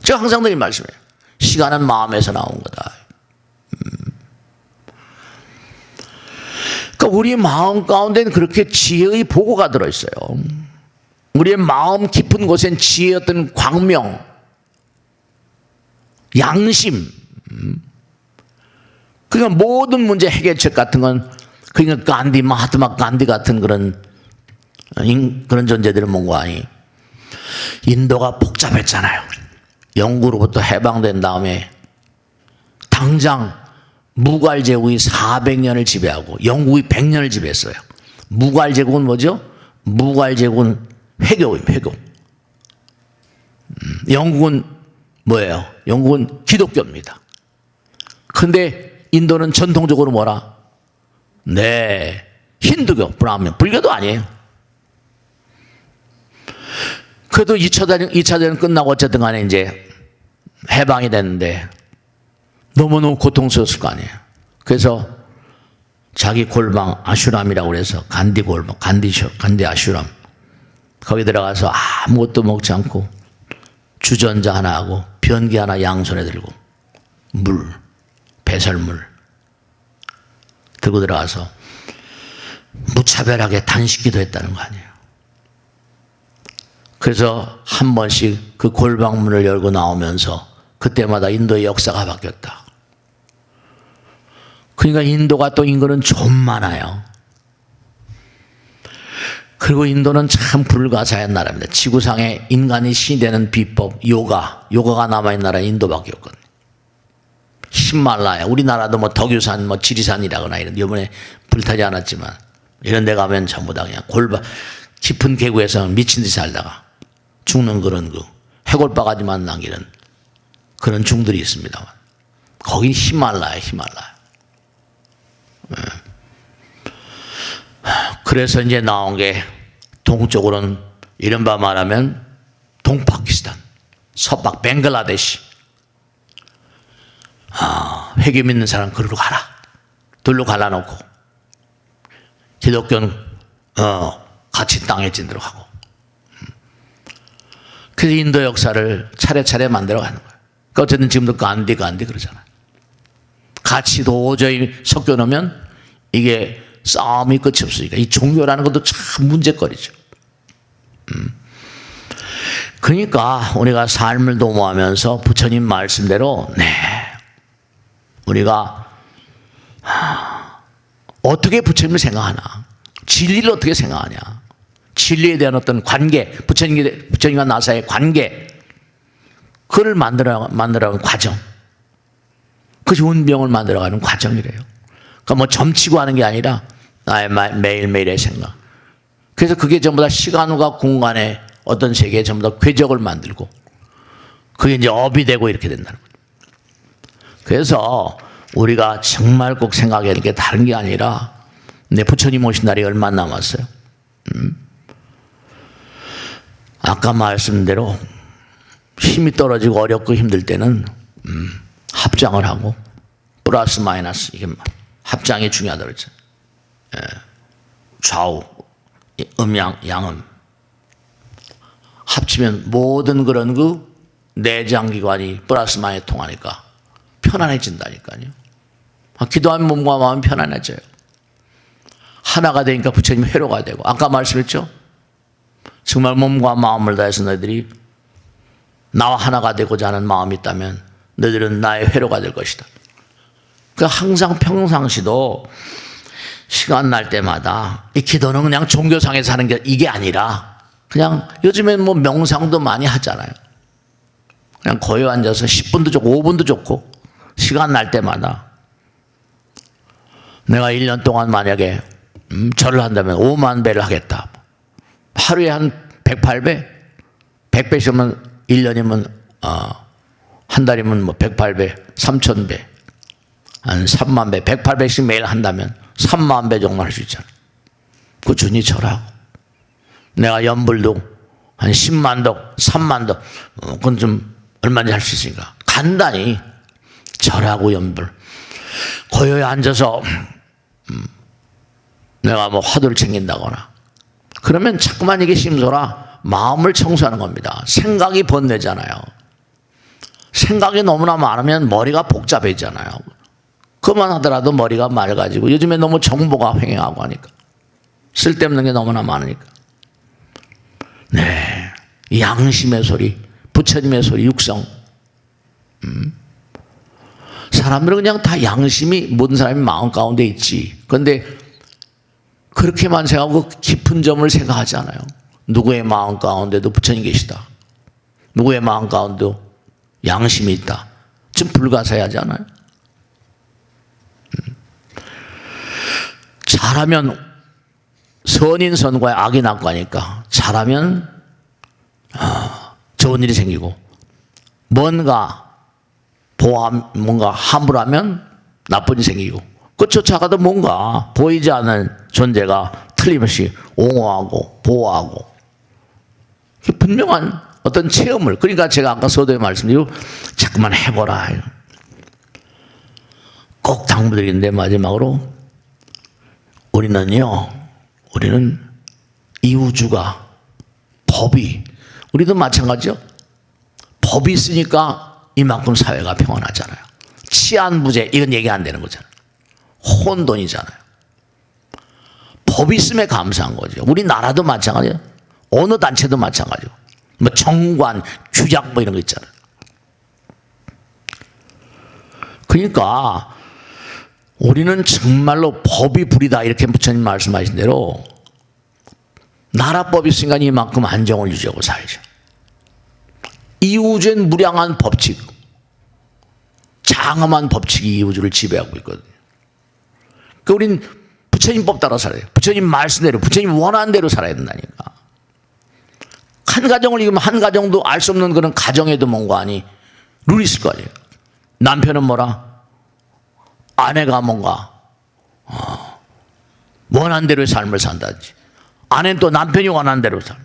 제가 항상 드린 말씀이에요. 시간은 마음에서 나온 거다. 그러니까 우리 마음 가운데는 그렇게 지혜의 보고가 들어있어요. 우리의 마음 깊은 곳엔 지혜의 어떤 광명, 양심, 그러니까 모든 문제 해결책 같은 건, 그러니까 간디, 마하트마 간디 같은 그런 존재들은 뭔가 아니, 인도가 복잡했잖아요. 영구로부터 해방된 다음에 당장 무갈 제국이 400년을 지배하고 영국이 100년을 지배했어요. 무갈 제국은 뭐죠? 무갈 제국은 회교입니다. 회교. 영국은 뭐예요? 영국은 기독교입니다. 근데 인도는 전통적으로 뭐라? 네, 힌두교, 브라ಹ୍민, 불교도 아니에요. 그래도 2차 대전 끝나고 어쨌든 간에 이제 해방이 됐는데 너무너무 고통스러웠을 거 아니에요. 그래서 자기 골방 아슈람이라고 그래서 간디 골방, 간디 아슈람, 거기 들어가서 아무것도 먹지 않고 주전자 하나 하고 변기 하나 양손에 들고 물, 배설물 들고 들어가서 무차별하게 단식기도 했다는 거 아니에요. 그래서 한 번씩 그 골방문을 열고 나오면서 그때마다 인도의 역사가 바뀌었다. 그러니까 인도가 또 인구는 좀 많아요. 그리고 인도는 참 불가사의 나라입니다. 지구상에 인간이 신이 되는 비법, 요가가 남아있는 나라는 인도밖에 없거든요. 히말라야, 우리나라도 뭐 덕유산, 뭐 지리산이라거나 이런, 이번에 불타지 않았지만 이런 데 가면 전부 다 그냥 깊은 계곡에서 미친 듯이 살다가 죽는 그런 해골바가지만 남기는 그런 중들이 있습니다만, 거긴 히말라야. 그래서 이제 나온 게 동쪽으로는 이른바 말하면 동파키스탄, 서박 벵글라데시. 회개 믿는 사람 그리로 가라. 둘로 갈라놓고 기독교는 같이 땅에 찐도록 하고. 그래서 인도 역사를 차례차례 만들어가는 거예요. 그러니까 어쨌든 지금도 간디 그러잖아요. 같이 도저히 섞여 놓으면 이게 싸움이 끝이 없으니까 이 종교라는 것도 참 문제거리죠. 그러니까 우리가 삶을 도모하면서 부처님 말씀대로 우리가 어떻게 부처님을 생각하나, 진리를 어떻게 생각하냐, 진리에 대한 어떤 관계, 부처님과 나 사이의 관계, 그걸 만들어가는 과정, 그것이 운명을 만들어가는 과정이래요. 그러니까 뭐 점치고 하는 게 아니라 나의 매일매일의 생각. 그래서 그게 전부 다 시간과 공간의 어떤 세계에 전부 다 궤적을 만들고 그게 이제 업이 되고 이렇게 된다는 거죠. 그래서 우리가 정말 꼭 생각해야 될 게 다른 게 아니라 내 부처님 오신 날이 얼마 남았어요. 아까 말씀대로 힘이 떨어지고 어렵고 힘들 때는 합장을 하고 플러스 마이너스, 이게 합장이 중요하다고 그랬죠. 좌우, 음양, 양음 합치면 모든 그런 내장기관이 플러스 마이너스 통하니까 편안해진다니까요. 기도하면 몸과 마음이 편안해져요. 하나가 되니까 부처님 회로가 되고, 아까 말씀했죠? 정말 몸과 마음을 다해서 너희들이 나와 하나가 되고자 하는 마음이 있다면 너희들은 나의 회로가 될 것이다. 그러니까 항상 평상시도 시간 날 때마다 이 기도는 그냥 종교상에서 하는 게 이게 아니라 그냥 요즘엔 뭐 명상도 많이 하잖아요. 그냥 고요 앉아서 10분도 좋고 5분도 좋고 시간 날 때마다 내가 1년 동안 만약에 절을 한다면 5만 배를 하겠다. 하루에 한 108배? 100배씩은 1년이면 한 달이면 뭐 108배, 3000배, 한 3만 배, 108배씩 매일 한다면 3만 배 정도 할 수 있잖아. 꾸준히 절하고 내가 연불도 한 10만 도, 3만 도, 그건 좀 얼마인지 할 수 있으니까 간단히 절하고 연불 고요에 앉아서 내가 뭐 화두를 챙긴다거나 그러면 자꾸만 이게 심소라 마음을 청소하는 겁니다. 생각이 번뇌잖아요. 생각이 너무나 많으면 머리가 복잡해지잖아요. 그만 하더라도 머리가 맑아지고 요즘에 너무 정보가 횡행하고 하니까 쓸데없는 게 너무나 많으니까 네, 양심의 소리, 부처님의 소리, 육성 사람들은 그냥 다 양심이 모든 사람이 마음 가운데 있지. 그런데 그렇게만 생각하고 깊은 점을 생각하지 않아요. 누구의 마음 가운데도 부처님 계시다. 누구의 마음 가운데도 양심이 있다. 좀 불가사의하지 않아요? 잘하면 선인 선과의 악이 낙과니까 잘하면 좋은 일이 생기고 뭔가 함부로 하면 나쁜 일이 생기고 그 쫓아가도 뭔가 보이지 않는 존재가 틀림없이 옹호하고 보호하고 분명한 어떤 체험을 그러니까 제가 아까 서두에 말씀드리고 자꾸만 해보라 꼭 당부드리는데 마지막으로 우리는 이 우주가 법이 우리도 마찬가지죠. 법이 있으니까 이만큼 사회가 평안하잖아요. 치안부재 이건 얘기 안 되는 거잖아요. 혼돈이잖아요. 법이 있음에 감사한 거죠. 우리나라도 마찬가지예요. 어느 단체도 마찬가지고 뭐 정관, 규약 뭐 이런 거 있잖아요. 그러니까 우리는 정말로 법이 불이다 이렇게 부처님 말씀하신 대로 나라법이 있으니까 이만큼 안정을 유지하고 살죠. 이 우주엔 무량한 법칙, 장엄한 법칙이 이 우주를 지배하고 있거든요. 그러니까 우린 부처님 법 따라 살아요. 부처님 말씀대로, 부처님 원하는 대로 살아야 된다니까. 한 가정을 이기면 한 가정도 알 수 없는 그런 가정에도 뭔가 아니 룰이 있을 거 아니에요. 남편은 뭐라? 아내가 뭔가 원하는 대로의 삶을 산다든지 아내는 또 남편이 원하는 대로 살.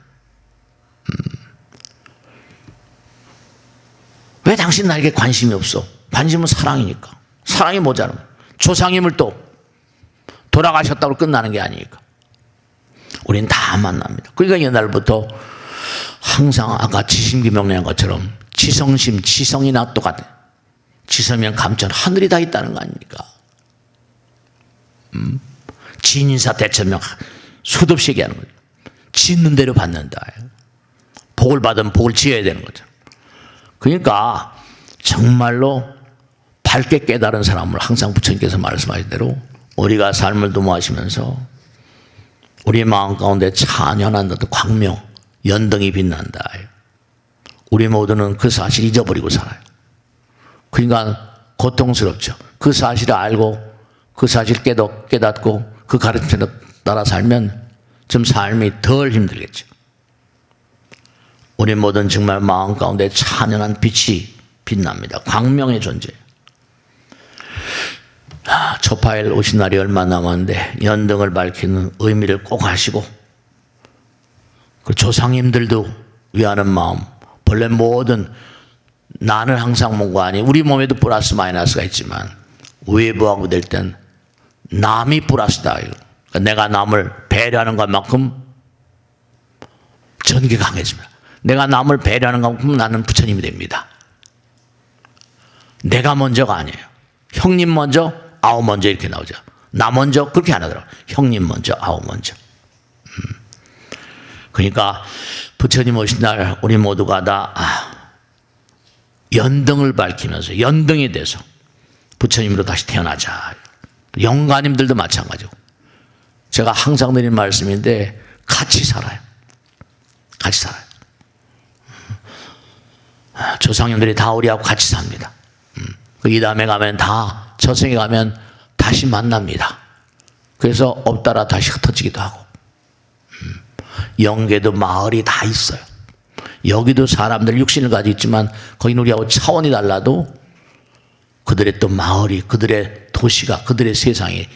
왜 당신 나에게 관심이 없어? 관심은 사랑이니까. 사랑이 모자라면 조상님을 또 돌아가셨다고 끝나는 게 아니니까. 우린 다 만납니다. 그러니까 옛날부터 항상 아까 지심기명령한 것처럼 지성심, 지성이나 똑같아. 지성이면 감천 하늘이 다 있다는 거 아닙니까? 진인사 대천명 수도 없이 얘기하는 거죠. 짓는 대로 받는다. 복을 받으면 복을 지어야 되는 거죠. 그러니까 정말로 밝게 깨달은 사람을 항상 부처님께서 말씀하신 대로 우리가 삶을 도모하시면서 우리의 마음 가운데 찬연한 어떤 광명, 연등이 빛난다. 우리 모두는 그 사실을 잊어버리고 살아요. 그러니까 고통스럽죠. 그 사실을 알고 그 사실을 깨닫고 그 가르침에 따라 살면 좀 삶이 덜 힘들겠죠. 우리 모두는 정말 마음 가운데 찬연한 빛이 빛납니다. 광명의 존재. 초파일 오신 날이 얼마 남았는데 연등을 밝히는 의미를 꼭 하시고 그 조상님들도 위하는 마음 본래 모든 나는 항상 뭔가 아니 우리 몸에도 플러스 마이너스가 있지만 외부하고 될 땐 남이 플러스다. 그러니까 내가 남을 배려하는 것만큼 전기가 강해집니다. 내가 남을 배려하는 것만큼 나는 부처님이 됩니다. 내가 먼저가 아니에요. 형님 먼저, 아우 먼저 이렇게 나오죠. 나 먼저 그렇게 안 하더라고요. 형님 먼저, 아우 먼저. 그러니까 부처님 오신 날 우리 모두가 다 연등을 밝히면서 연등이 돼서 부처님으로 다시 태어나자. 영가님들도 마찬가지고. 제가 항상 드리는 말씀인데 같이 살아요. 같이 살아요. 조상님들이 다 우리하고 같이 삽니다. 이 다음에 가면 다 저승에 가면 다시 만납니다. 그래서 없다라 다시 흩어지기도 하고. 영계도 마을이 다 있어요. 여기도 사람들 육신을 가지고 있지만 거기는 우리하고 차원이 달라도 그들의 또 마을이, 그들의 도시가, 그들의 세상이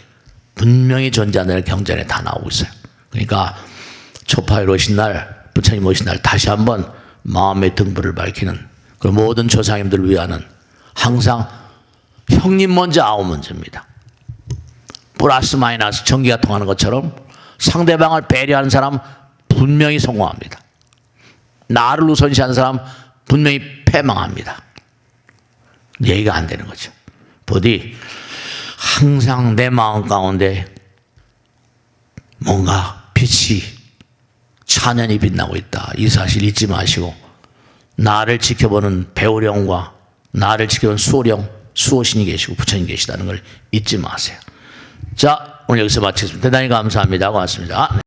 분명히 존재하는 경전에 다 나오고 있어요. 그러니까 초파일 오신 날, 부처님 오신 날 다시 한번 마음의 등불을 밝히는 그 모든 조상님들을 위하는 항상 형님 먼저 아우 먼저입니다. 플러스 마이너스 전기가 통하는 것처럼 상대방을 배려하는 사람 분명히 성공합니다. 나를 우선시하는 사람 분명히 패망합니다. 얘기가 안 되는 거죠. 부디 항상 내 마음 가운데 뭔가 빛이 찬연히 빛나고 있다. 이 사실 잊지 마시고 나를 지켜보는 배우령과 나를 지켜보는 수호령, 수호신이 계시고 부처님 계시다는 걸 잊지 마세요. 자, 오늘 여기서 마치겠습니다. 대단히 감사합니다. 고맙습니다.